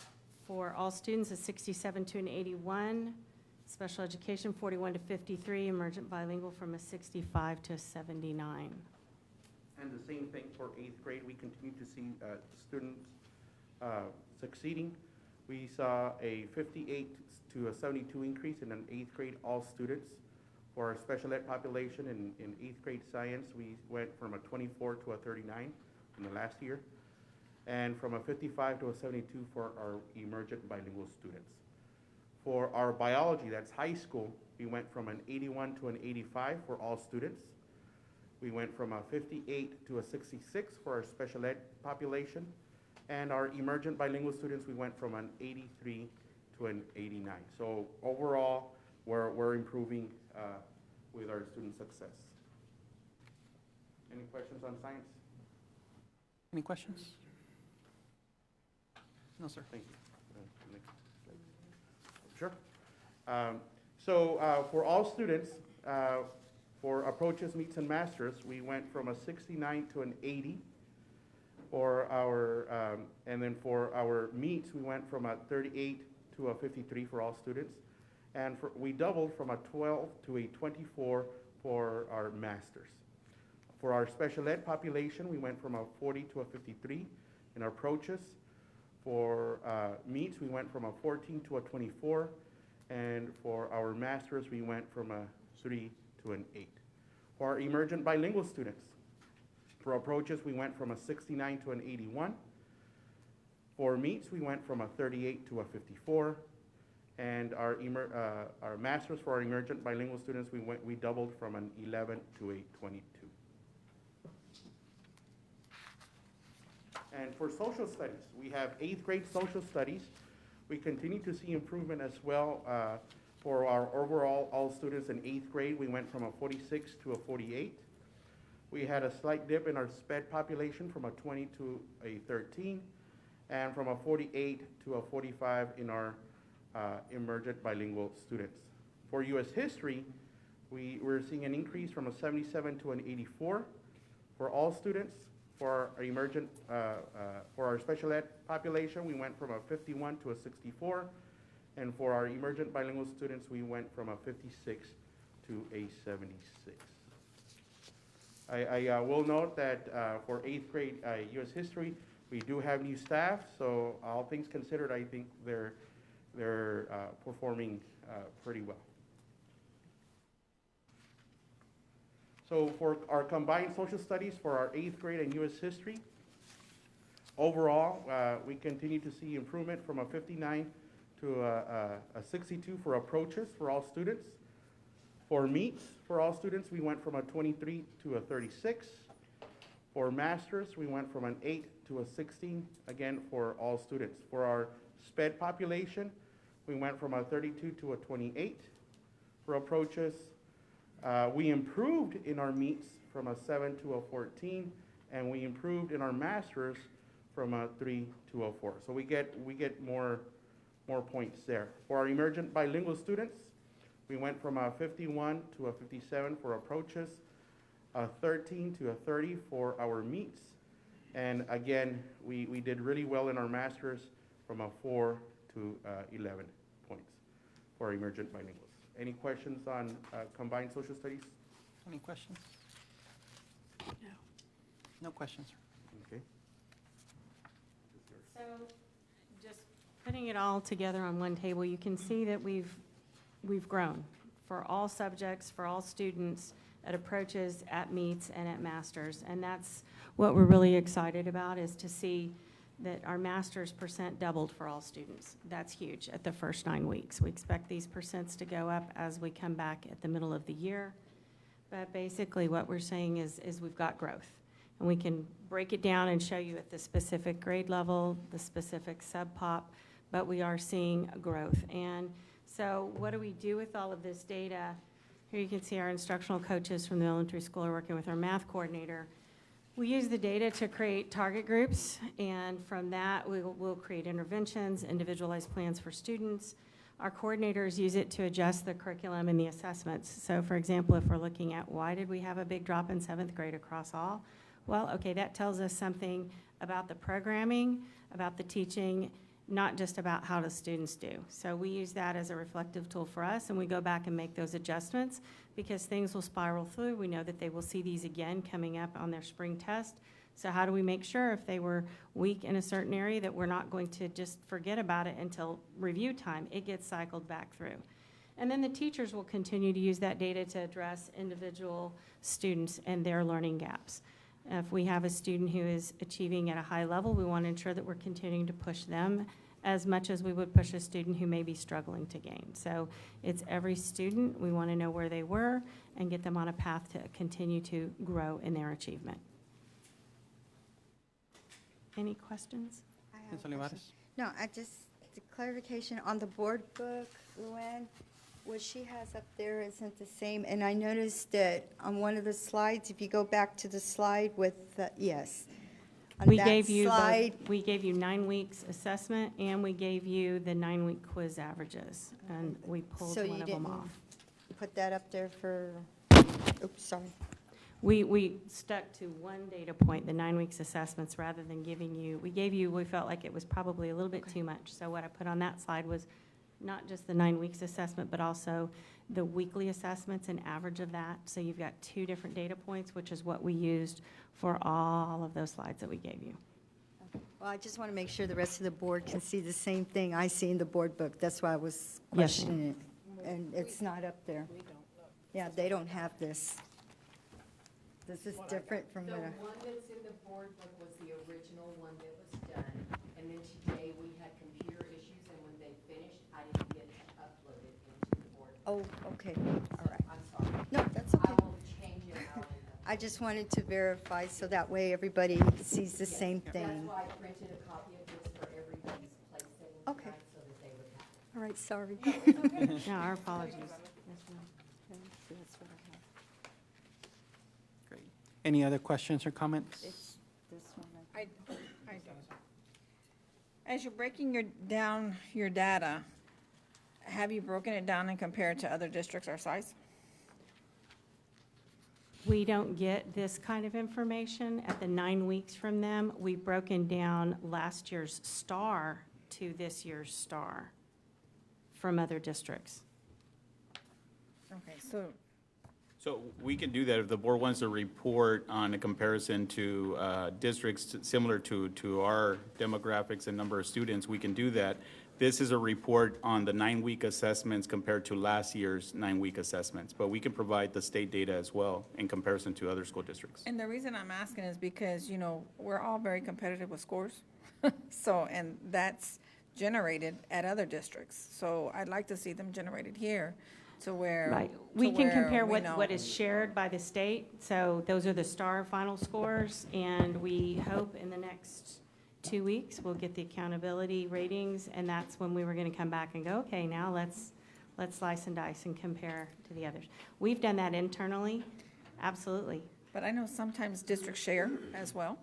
for all students is 67 to an 81. Special education, 41 to 53. Emergent bilingual from a 65 to a 79. And the same thing for 8th grade. We continue to see students succeeding. We saw a 58 to a 72 increase in an 8th grade all students. For our special ed population in 8th grade science, we went from a 24 to a 39 in the last year, and from a 55 to a 72 for our emergent bilingual students. For our biology, that's high school, we went from an 81 to an 85 for all students. We went from a 58 to a 66 for our special ed population. And our emergent bilingual students, we went from an 83 to an 89. So overall, we're improving with our student success. Any questions on science? Any questions? No, sir. Thank you. Next slide. Sure. For all students, for approaches, meets, and masters, we went from a 69 to an 80. And then for our meets, we went from a 38 to a 53 for all students. And we doubled from a 12 to a 24 for our masters. For our special ed population, we went from a 40 to a 53 in our approaches. For meets, we went from a 14 to a 24. And for our masters, we went from a 3 to an 8. For our emergent bilingual students, for approaches, we went from a 69 to an 81. For meets, we went from a 38 to a 54. And our masters for our emergent bilingual students, we doubled from an 11 to a 22. And for social studies, we have 8th grade social studies. We continue to see improvement as well for our overall all students in 8th grade. We went from a 46 to a 48. We had a slight dip in our SPED population from a 20 to a 13, and from a 48 to a 45 in our emergent bilingual students. For U.S. history, we're seeing an increase from a 77 to an 84 for all students. For our emergent, for our special ed population, we went from a 51 to a 64, and for our emergent bilingual students, we went from a 56 to a 76. I will note that for 8th grade U.S. history, we do have new staff, so all things considered, I think they're performing pretty well. So for our combined social studies for our 8th grade and U.S. history, overall, we continue to see improvement from a 59 to a 62 for approaches for all students. For meets for all students, we went from a 23 to a 36. For masters, we went from an 8 to a 16, again, for all students. For our SPED population, we went from a 32 to a 28. For approaches, we improved in our meets from a 7 to a 14, and we improved in our masters from a 3 to a 4. So we get more points there. For our emergent bilingual students, we went from a 51 to a 57 for approaches, a 13 to a 30 for our meets, and again, we did really well in our masters from a 4 to 11 points for our emergent bilinguals. Any questions on combined social studies? Any questions? No. No questions. Okay. So just putting it all together on one table, you can see that we've grown for all subjects, for all students, at approaches, at meets, and at masters. And that's what we're really excited about, is to see that our master's percent doubled for all students. That's huge at the first 9 weeks. We expect these percents to go up as we come back at the middle of the year. But basically what we're saying is we've got growth. And we can break it down and show you at the specific grade level, the specific sub-pop, but we are seeing growth. And so what do we do with all of this data? Here you can see our instructional coaches from the elementary school are working with our math coordinator. We use the data to create target groups, and from that, we'll create interventions, individualized plans for students. Our coordinators use it to adjust the curriculum and the assessments. So for example, if we're looking at why did we have a big drop in 7th grade across all? Well, okay, that tells us something about the programming, about the teaching, not just about how the students do. So we use that as a reflective tool for us, and we go back and make those adjustments because things will spiral through. We know that they will see these again coming up on their spring test. So how do we make sure if they were weak in a certain area that we're not going to just forget about it until review time? It gets cycled back through. And then the teachers will continue to use that data to address individual students and their learning gaps. If we have a student who is achieving at a high level, we want to ensure that we're continuing to push them as much as we would push a student who may be struggling to gain. So it's every student. We want to know where they were and get them on a path to continue to grow in their achievement. Any questions? I have Ms. a Olivares? question. No, the clarification on the board book, Luann, What she has up there isn't the same, and I noticed that on one of the slides, if you go back to the slide with, yes. On We that gave you, slide, we gave you 9 weeks assessment, and we gave you the 9-week quiz averages, and we pulled so one you of them didn't off. put that up there for, oops, sorry. We stuck to one data point, the 9 weeks assessments, rather than giving you, we felt like it was probably a little bit too much. So what I put on that slide was not just the 9 weeks assessment, but also the weekly assessments and average of that. So you've got 2 different data points, which is what we used for all of those slides that we gave you. Well, I just want to make sure the rest of the board can see the same thing I see in the board book. That's why I was Yes, ma'am. questioning it. And it's not up there. Yeah, they don't have this. This is different from The what I. one that's in the board book was the original one that was done, and then today we had computer issues, and when they finished, I didn't get to upload it into the board. Oh, okay, all right. I'm sorry. No, that's okay. I will change it out. I just wanted to verify so that way everybody sees the same That's thing. why I printed a copy of this for everybody's place setting Okay. tonight, so that they would have it. All right, sorry. No, our apologies. Yes, ma'am. That's what I have. Great. Any other questions or comments? It's this one. I don't. As you're breaking down your data, have you broken it down and compared to other districts our size? We don't get this kind of information at the 9 weeks from them. We've broken down last year's star to this year's star from other districts. Okay, so So we can do that if the board wants to report on a comparison to districts similar to our demographics and number of students, we can do that. This is a report on the 9-week assessments compared to last year's 9-week assessments, but we can provide the state data as well in comparison to other school districts. and the reason I'm asking is because, you know, we're all very competitive with scores. So, and that's generated at other districts. So I'd like to see them generated here to where. Right. to We can where compare we know. what is shared by the state. So those are the star final scores, and we hope in the next 2 weeks, we'll get the accountability ratings, and that's when we were going to come back and go, okay, now let's slice and dice and compare to the others. We've done that internally, absolutely. But I know sometimes districts share as well.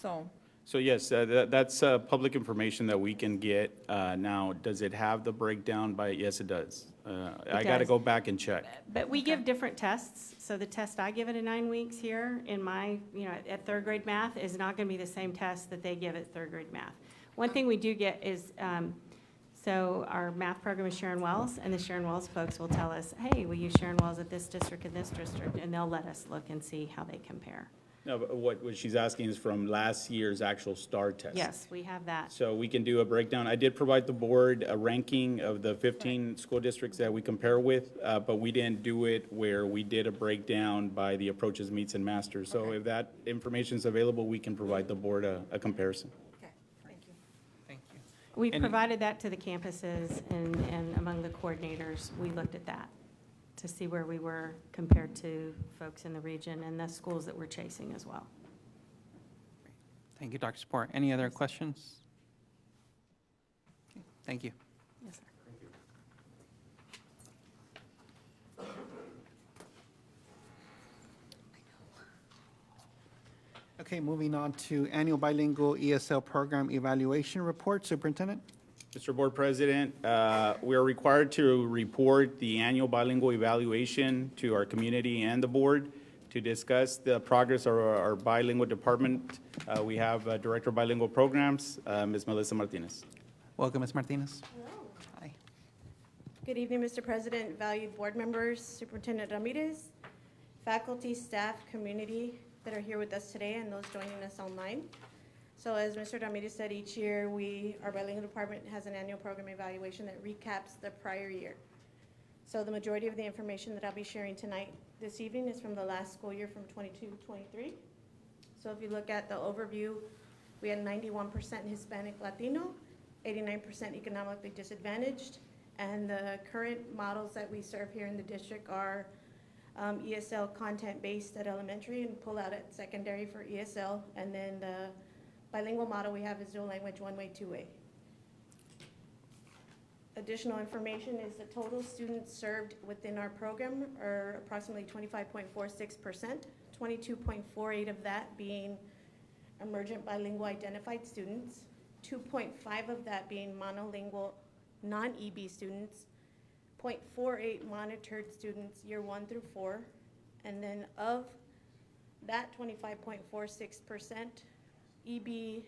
So, So yes, that's public information that we can get. Now, does it have the breakdown by, yes, it does. I got to does. go back and check. But we give different tests, so the test I give at 9 weeks here in my, at 3rd grade math is not going to be the same test that they give at 3rd grade math. One thing we do get is, so our math program is Sharon Wells, and the Sharon Wells folks will tell us, hey, we use Sharon Wells at this district and this district, and they'll let us look and see how they compare. No, but what she's asking is from last year's actual STAR test. Yes, we have that. So we can do a breakdown. I did provide the board a ranking of the 15 school districts that we compare with, but we didn't do it where we did a breakdown by the approaches, meets, and masters. So if that information is available, we can provide the board a comparison. okay, thank you. Thank you. We Any- provided that to the campuses and among the coordinators. We looked at that to see where we were compared to folks in the region and the schools that we're chasing as well. Thank you, Dr. Sport. Any other questions? Okay, thank you. Yes, sir. Okay, moving on to annual bilingual ESL program evaluation report. Superintendent? Mr. Board President, we are required to report the annual bilingual evaluation to our community and the board to discuss the progress of our bilingual department. We have Director of Bilingual Programs, Ms. Melissa Martinez. Welcome, Ms. Martinez. Hi. Good evening, Mr. President, valued board members, Superintendent Ramirez, faculty, staff, community that are here with us today, and those joining us online. So as Mr. Ramirez said, each year our bilingual department has an annual program evaluation that recaps the prior year. So the majority of the information that I'll be sharing this evening is from the last school year from 22-23. So if you look at the overview, we had 91% Hispanic Latino, 89% economically disadvantaged, and the current models that we serve here in the district are ESL content-based at elementary and pull out at secondary for ESL, and then the bilingual model we have is dual language, one way, two way. additional information is the total students served within our program are approximately 25.46%, 22.48 of that being emergent bilingual identified students, 2.5 of that being monolingual non-EB students, 0.48 monitored students year 1 through 4, and then of that 25.46% EB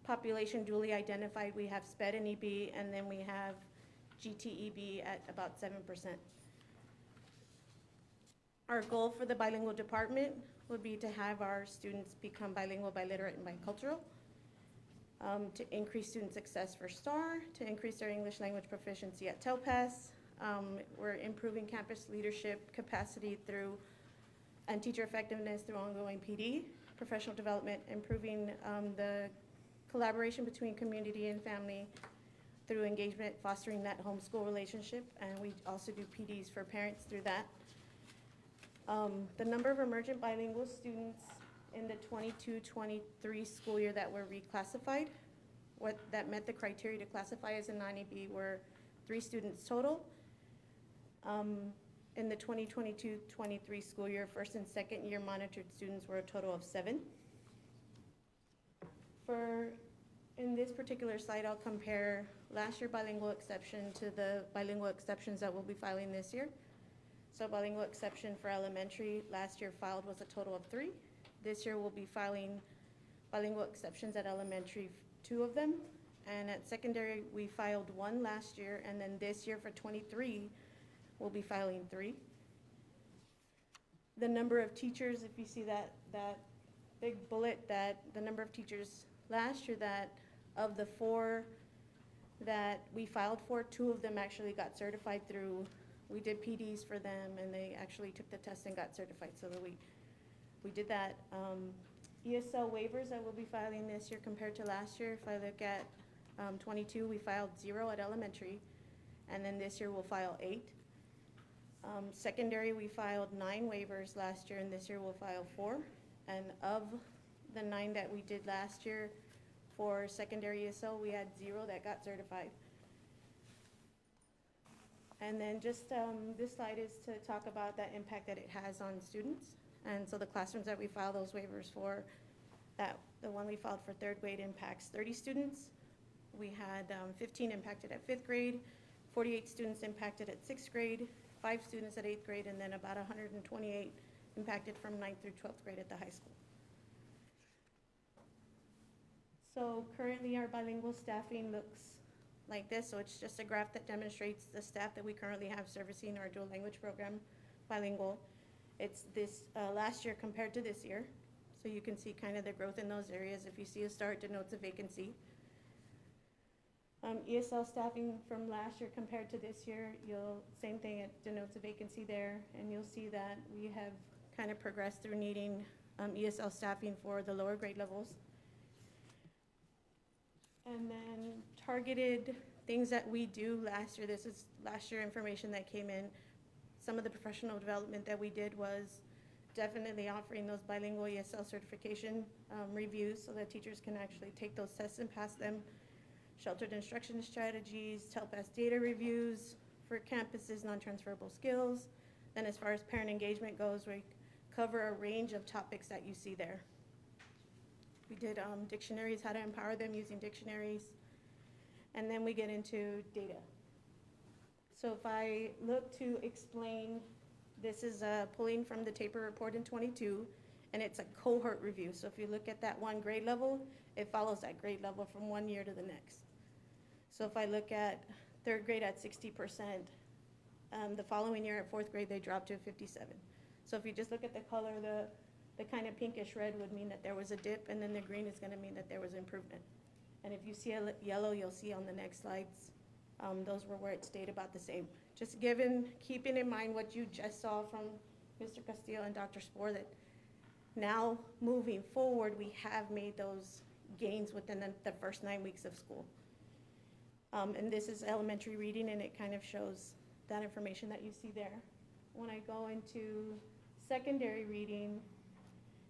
population duly identified, we have SPED and EB, and then we have GTEB at about 7%. Our goal for the bilingual department would be to have our students become bilingual, biliterate, and bicultural, to increase student success for STAR, to increase their English language proficiency at TELPAS. We're improving campus leadership capacity through and teacher effectiveness through ongoing PD, professional development, improving the collaboration between community and family through engagement, fostering that homeschool relationship, and we also do PDs for parents through that. The number of emergent bilingual students in the 22-23 school year that were reclassified, that met the criteria to classify as a non-EB were 3 students total. In the 2022-23 school year, first and second year monitored students were a total of 7. In this particular slide, I'll compare last year bilingual exception to the bilingual exceptions that we'll be filing this year. So bilingual exception for elementary, last year filed was a total of 3. This year we'll be filing bilingual exceptions at elementary, 2 of them. And at secondary, we filed 1 last year, and then this year for 23, we'll be filing 3. The number of teachers, if you see that big bullet, that the number of teachers last year, that of the 4 that we filed for, 2 of them actually got certified through, we did PDs for them, and they actually took the test and got certified, so that we did that. ESL waivers that we'll be filing this year compared to last year, if I look at 22, we filed 0 at elementary, and then this year we'll file 8. Secondary, we filed 9 waivers last year, and this year we'll file 4. And of the 9 that we did last year for secondary ESL, we had 0 that got certified. And then just this slide is to talk about the impact that it has on students. And so the classrooms that we file those waivers for, the one we filed for 3rd grade impacts 30 students. We had 15 impacted at 5th grade, 48 students impacted at 6th grade, 5 students at 8th grade, and then about 128 impacted from 9th through 12th grade at the high school. So currently our bilingual staffing looks like this. So it's just a graph that demonstrates the staff that we currently have servicing our dual language program, bilingual. It's this last year compared to this year. So you can see kind of the growth in those areas. If you see a star, it denotes a vacancy. ESL staffing from last year compared to this year, same thing, it denotes a vacancy there. And you'll see that we have kind of progressed through needing ESL staffing for the lower grade levels. And then targeted things that we do last year, this is last year information that came in. Some of the professional development that we did was definitely offering those bilingual ESL certification reviews so that teachers can actually take those tests and pass them. Sheltered instruction strategies, TELPAS data reviews for campuses, non-transferable skills. Then as far as parent engagement goes, we cover a range of topics that you see there. We did dictionaries, how to empower them using dictionaries. And then we get into data. So if I look to explain, this is pulling from the TAPER report in 22, and it's a cohort review. So if you look at that one grade level, it follows that grade level from one year to the next. So if I look at 3rd grade at 60%, the following year at 4th grade, they dropped to 57. So if you just look at the color, the kind of pinkish red would mean that there was a dip, and then the green is going to mean that there was improvement. And if you see a yellow, you'll see on the next slides, those were where it stayed about the same. Just keeping in mind what you just saw from Mr. Castillo and Dr. Spohr, that now moving forward, we have made those gains within the first 9 weeks of school. And this is elementary reading, and it kind of shows that information that you see there. When I go into secondary reading,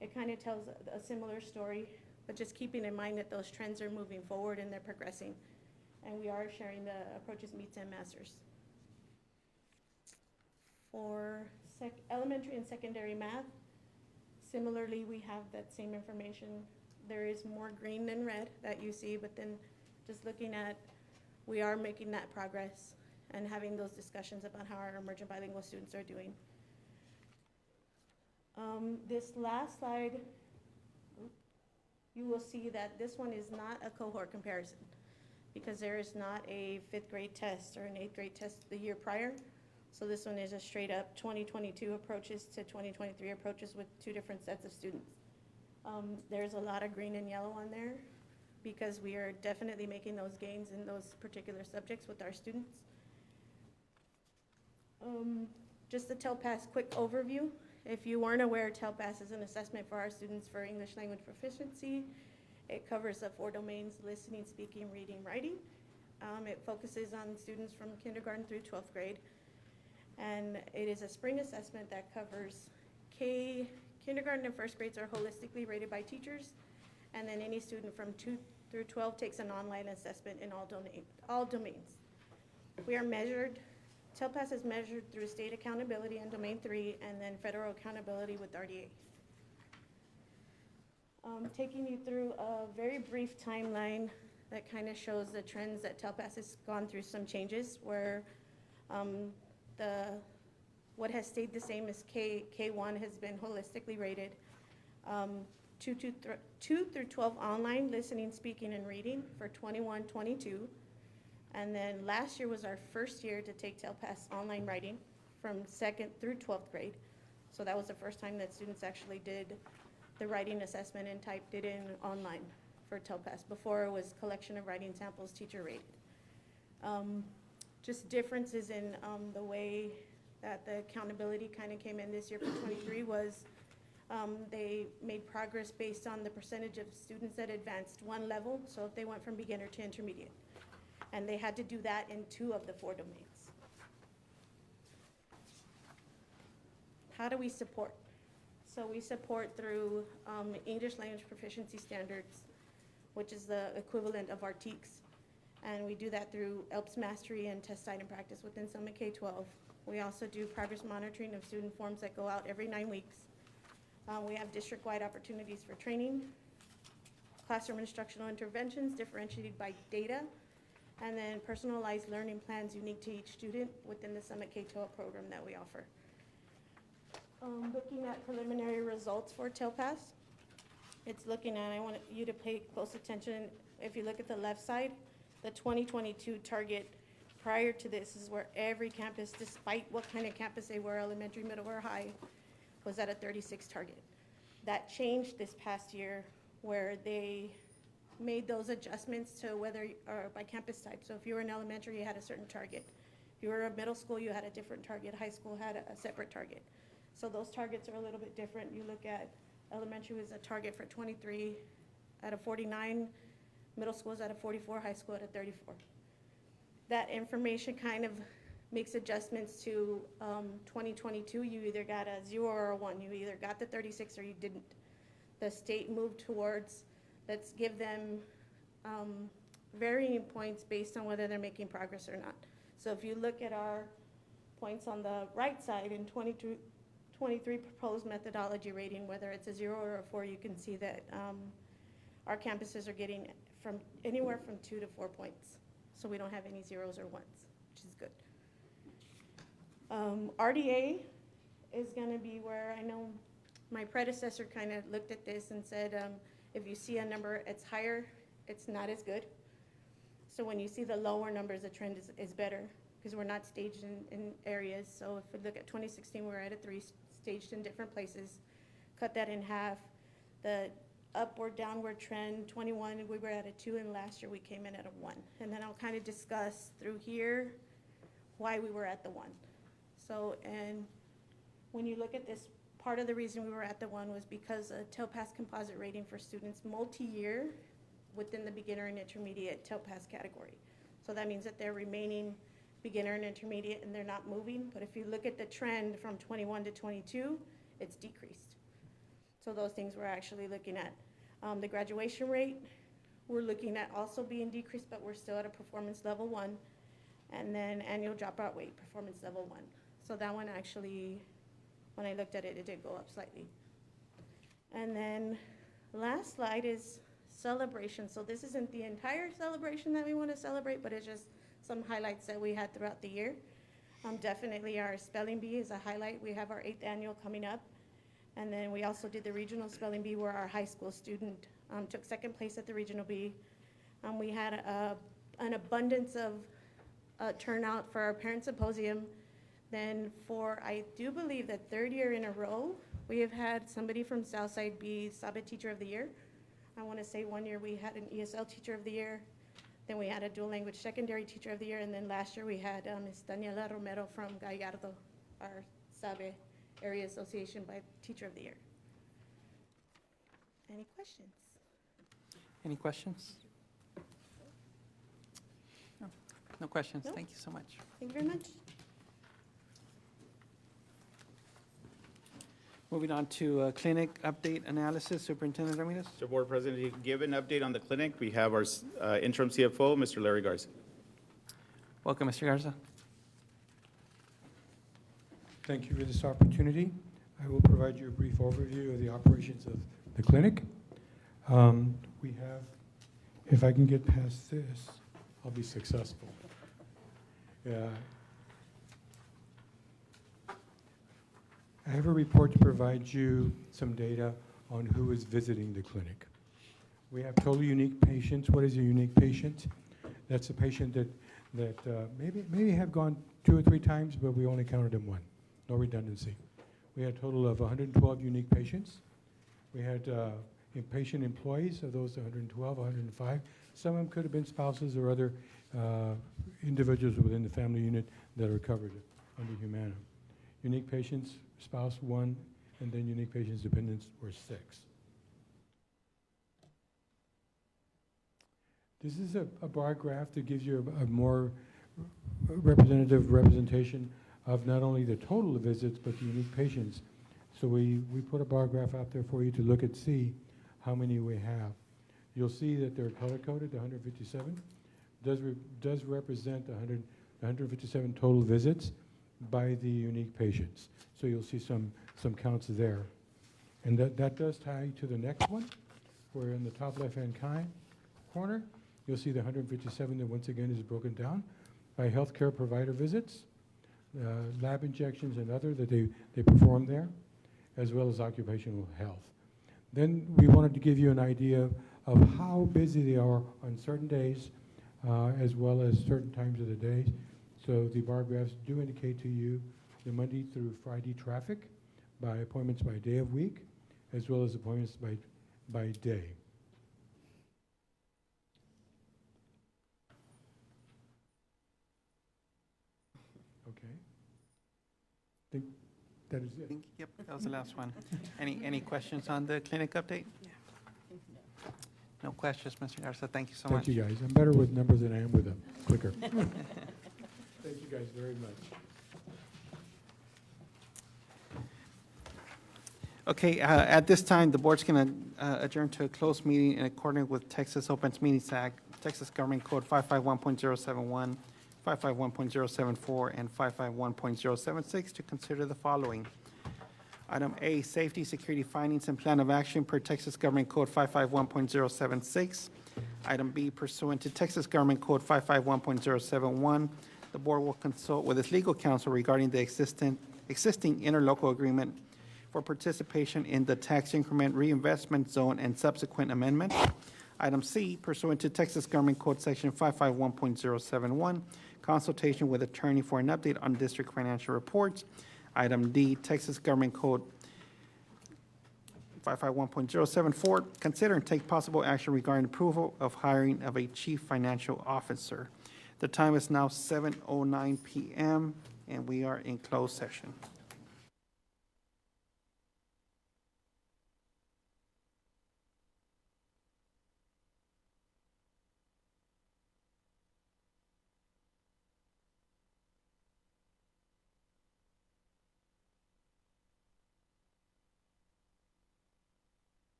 it kind of tells a similar story, but just keeping in mind that those trends are moving forward and they're progressing. and we are sharing the approaches, meets, and masters. For elementary and secondary math, similarly, we have that same information. There is more green than red that you see, but then just looking at, we are making that progress and having those discussions about how our emergent bilingual students are doing. This last slide, you will see that this one is not a cohort comparison because there is not a 5th grade test or an 8th grade test the year prior. So this one is a straight up 2022 approaches to 2023 approaches with 2 different sets of students. There's a lot of green and yellow on there because we are definitely making those gains in those particular subjects with our students. Just the TELPAS quick overview. If you weren't aware, TELPAS is an assessment for our students for English language proficiency. It covers the 4 domains: listening, speaking, reading, writing. It focuses on students from kindergarten through 12th grade. And it is a spring assessment that covers kindergarten and 1st grades are holistically rated by teachers. And then any student from 2 through 12 takes an online assessment in all domains. We are measured, TELPAS is measured through state accountability in domain 3 and then federal accountability with RDA. Taking you through a very brief timeline that kind of shows the trends that TELPAS has gone through some changes where what has stayed the same is K1 has been holistically rated. 2 through 12 online, listening, speaking, and reading for 21-22. And then last year was our first year to take TELPAS online writing from 2nd through 12th grade. So that was the first time that students actually did the writing assessment and typed it in online for TELPAS. Before it was collection of writing samples, teacher rated. Just differences in the way that the accountability kind of came in this year for 23 was they made progress based on the percentage of students that advanced 1 level. So if they went from beginner to intermediate. And they had to do that in 2 of the 4 domains. How do we support? So we support through English language proficiency standards, which is the equivalent of our TEKS. And we do that through ELPS mastery and test item practice within Summit K-12. We also do progress monitoring of student forms that go out every 9 weeks. We have district-wide opportunities for training, classroom instructional interventions differentiated by data, and then personalized learning plans unique to each student within the Summit K-12 program that we offer. Looking at preliminary results for TELPAS, it's looking at, I want you to pay close attention. If you look at the left side, the 2022 target prior to this is where every campus, despite what kind of campus they were, elementary, middle, or high, was at a 36 target. That changed this past year where they made those adjustments to whether, or by campus type. So if you were in elementary, you had a certain target. If you were in middle school, you had a different target. High school had a separate target. So those targets are a little bit different. You look at elementary was a target for 23 at a 49, middle school is at a 44, high school at a 34. That information kind of makes adjustments to 2022. You either got a 0 or a 1. You either got the 36 or you didn't. The state moved towards, let's give them varying points based on whether they're making progress or not. So if you look at our points on the right side in 23 proposed methodology rating, whether it's a 0 or a 4, you can see that our campuses are getting from anywhere from 2 to 4 points. So we don't have any 0s or 1s, which is good. RDA is going to be where I know my predecessor kind of looked at this and said, if you see a number, it's higher, it's not as good. So when you see the lower numbers, the trend is better because we're not staged in areas. So if we look at 2016, we're at a 3, staged in different places. Cut that in half. The upward, downward trend, 21, we were at a 2, and last year we came in at a 1. And then I'll kind of discuss through here why we were at the 1. So, and when you look at this, part of the reason we were at the 1 was because a TELPAS composite rating for students multi-year within the beginner and intermediate TELPAS category. So that means that they're remaining beginner and intermediate and they're not moving. But if you look at the trend from 21 to 22, it's decreased. So those things we're actually looking at. The graduation rate, we're looking at also being decreased, but we're still at a performance level 1. And then annual dropout rate, performance level 1. So that one actually, when I looked at it, it did go up slightly. And then last slide is celebration. So this isn't the entire celebration that we want to celebrate, but it's just some highlights that we had throughout the year. Definitely our spelling bee is a highlight. We have our 8th annual coming up. And then we also did the regional spelling bee where our high school student took 2nd place at the regional bee. We had an abundance of turnout for our parent symposium. Then for, I do believe, the 3rd year in a row, we have had somebody from Southside be Sabbath Teacher of the Year. I want to say one year we had an ESL Teacher of the Year. Then we had a dual language secondary Teacher of the Year. And then last year we had Ms. Daniela Romero from Gallardo, our Sabe Area Association by Teacher of the Year. Any questions? Any questions? No, no questions. No? Thank you so much. Thank you very much. Moving on to clinic update analysis, Superintendent Ramirez. Mr. Board President, to give an update on the clinic, we have our interim CFO, Mr. Larry Garza. Welcome, Mr. Garza. Thank you for this opportunity. I will provide you a brief overview of the operations of the clinic. We have, if I can get past this, I'll be successful. I have a report to provide you some data on who is visiting the clinic. We have total unique patients. What is a unique patient? That's a patient that maybe have gone 2 or 3 times, but we only counted them 1. No redundancy. We had a total of 112 unique patients. We had patient employees, of those 112, 105. Some of them could have been spouses or other individuals within the family unit that are covered under Humana. Unique patients, spouse 1, and then unique patients dependents were 6. This is a bar graph that gives you a more representation of not only the total of visits, but the unique patients. So we put a bar graph out there for you to look and see how many we have. You'll see that they're color-coded, 157. Does represent 157 total visits by the unique patients. So you'll see some counts there. And that does tie to the next one, where in the top left-hand corner, you'll see the 157 that once again is broken down by healthcare provider visits, lab injections and other that they perform there, as well as occupational health. Then we wanted to give you an idea of how busy they are on certain days, as well as certain times of the day. So the bar graphs do indicate to you the Monday through Friday traffic by appointments by day of week, as well as appointments by day. Okay. I think that is it. Yep, that was the last one. Any questions on the clinic update? No questions, Mr. Garza. Thank you so much. Thank you, guys. I'm better with numbers than I am with a clicker. Thank you, guys, very much. Okay, at this time, the board's going to adjourn to a closed meeting in accordance with Texas Open Meetings Act, Texas Government Code 551.071, 551.074, and 551.076 to consider the following. Item A, safety, security findings, and plan of action per Texas Government Code 551.076. Item B, pursuant to Texas Government Code 551.071, the board will consult with its legal counsel regarding the existing interlocal agreement for participation in the tax increment reinvestment zone and subsequent amendment. Item C, pursuant to Texas Government Code Section 551.071, consultation with attorney for an update on district financial reports. Item D, Texas Government Code 551.074, consider and take possible action regarding approval of hiring of a chief financial officer. The time is now 7:09 p.m., and we are in closed session.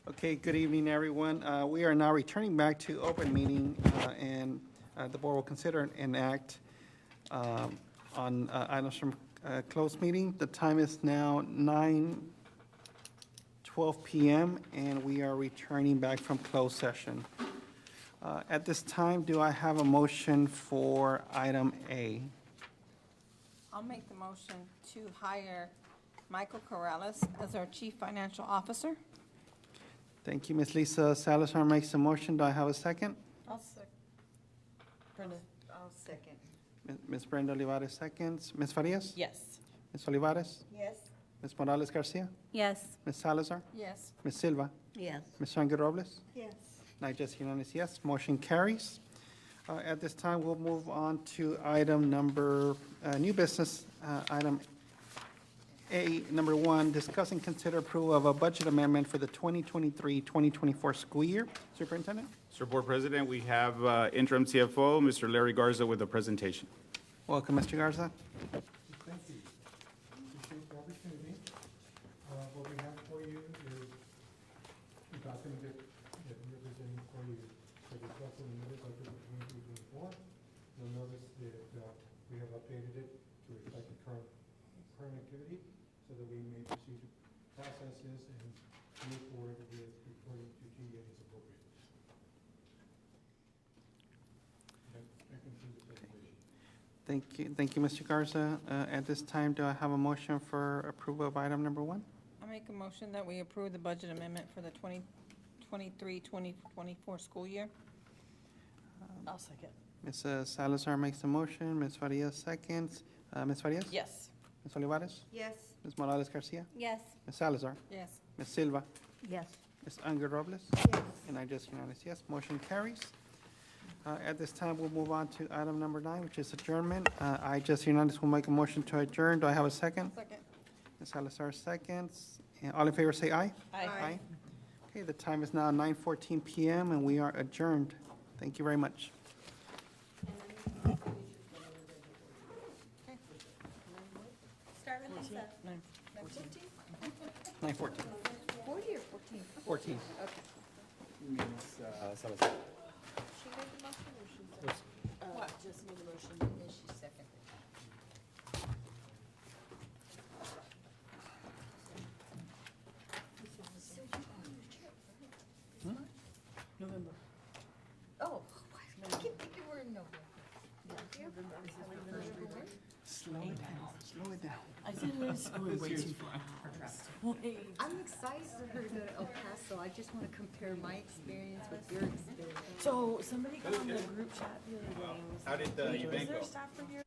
Okay, good evening, everyone. We are now returning back to open meeting, and the board will consider an act on items from closed meeting. The time is now 9:12 p.m., and we are returning back from closed session. At this time, do I have a motion for item A? I'll make the motion to hire Michael Carrales as our Chief Financial Officer. Thank you. Ms. Lisa Salazar makes a motion. Do I have a second? I'll second. Brenda? I'll second. Ms. Brenda Olivares seconds. Ms. Farias? Yes. Ms. Olivares? Yes. Ms. Morales Garcia? Yes. Ms. Salazar? Yes. Ms. Silva? Yes. Ms. Sangre Robles? Yes. And I just unanimous yes, motion carries. At this time, we'll move on to item number, new business, item A, number 1, discuss and consider approval of a budget amendment for the 2023-2024 school year. Superintendent? Mr. Board President, we have interim CFO, Mr. Larry Garza, with a presentation. Welcome, Mr. Garza. Thank you. Appreciate the opportunity. What we have for you is a document that we're presenting for you for the supplemental budget of 2024. You'll notice that we have updated it to reflect the current activity so that we may proceed to process this and move forward with reporting to GA as appropriate. That concludes the presentation. Thank you, Mr. Garza. At this time, do I have a motion for approval of item number 1? I'll make a motion that we approve the budget amendment for the 2023-2024 school year. I'll second. Ms. Salazar makes the motion. Ms. Farias seconds. Ms. Farias? Yes. Ms. Olivares? Yes. Ms. Morales Garcia? Yes. Ms. Salazar? Yes. Ms. Silva? Yes. Ms. Unger Robles? Yes. And I just unanimous yes, motion carries. At this time, we'll move on to item number 9, which is adjournment. I just unanimous will make a motion to adjourn. Do I have a second? Second. Ms. Salazar seconds. And all in favor say aye. Aye. Okay, the time is now 9:14 p.m. and we are adjourned. Thank you very much. Start with Lisa. 9:14. 40 or 14? 14. Okay. Salazar. She made the motion or she seconded? What? Just made the motion and then she seconded. November. Oh, I keep thinking we're in November. Slow it down. Slow it down. I said it's going way too fast. I'm excited for her to go to El Paso. I just want to compare my experience with your experience. So somebody got on the group chat the other day and was How did the like, event is there go? a staff for here?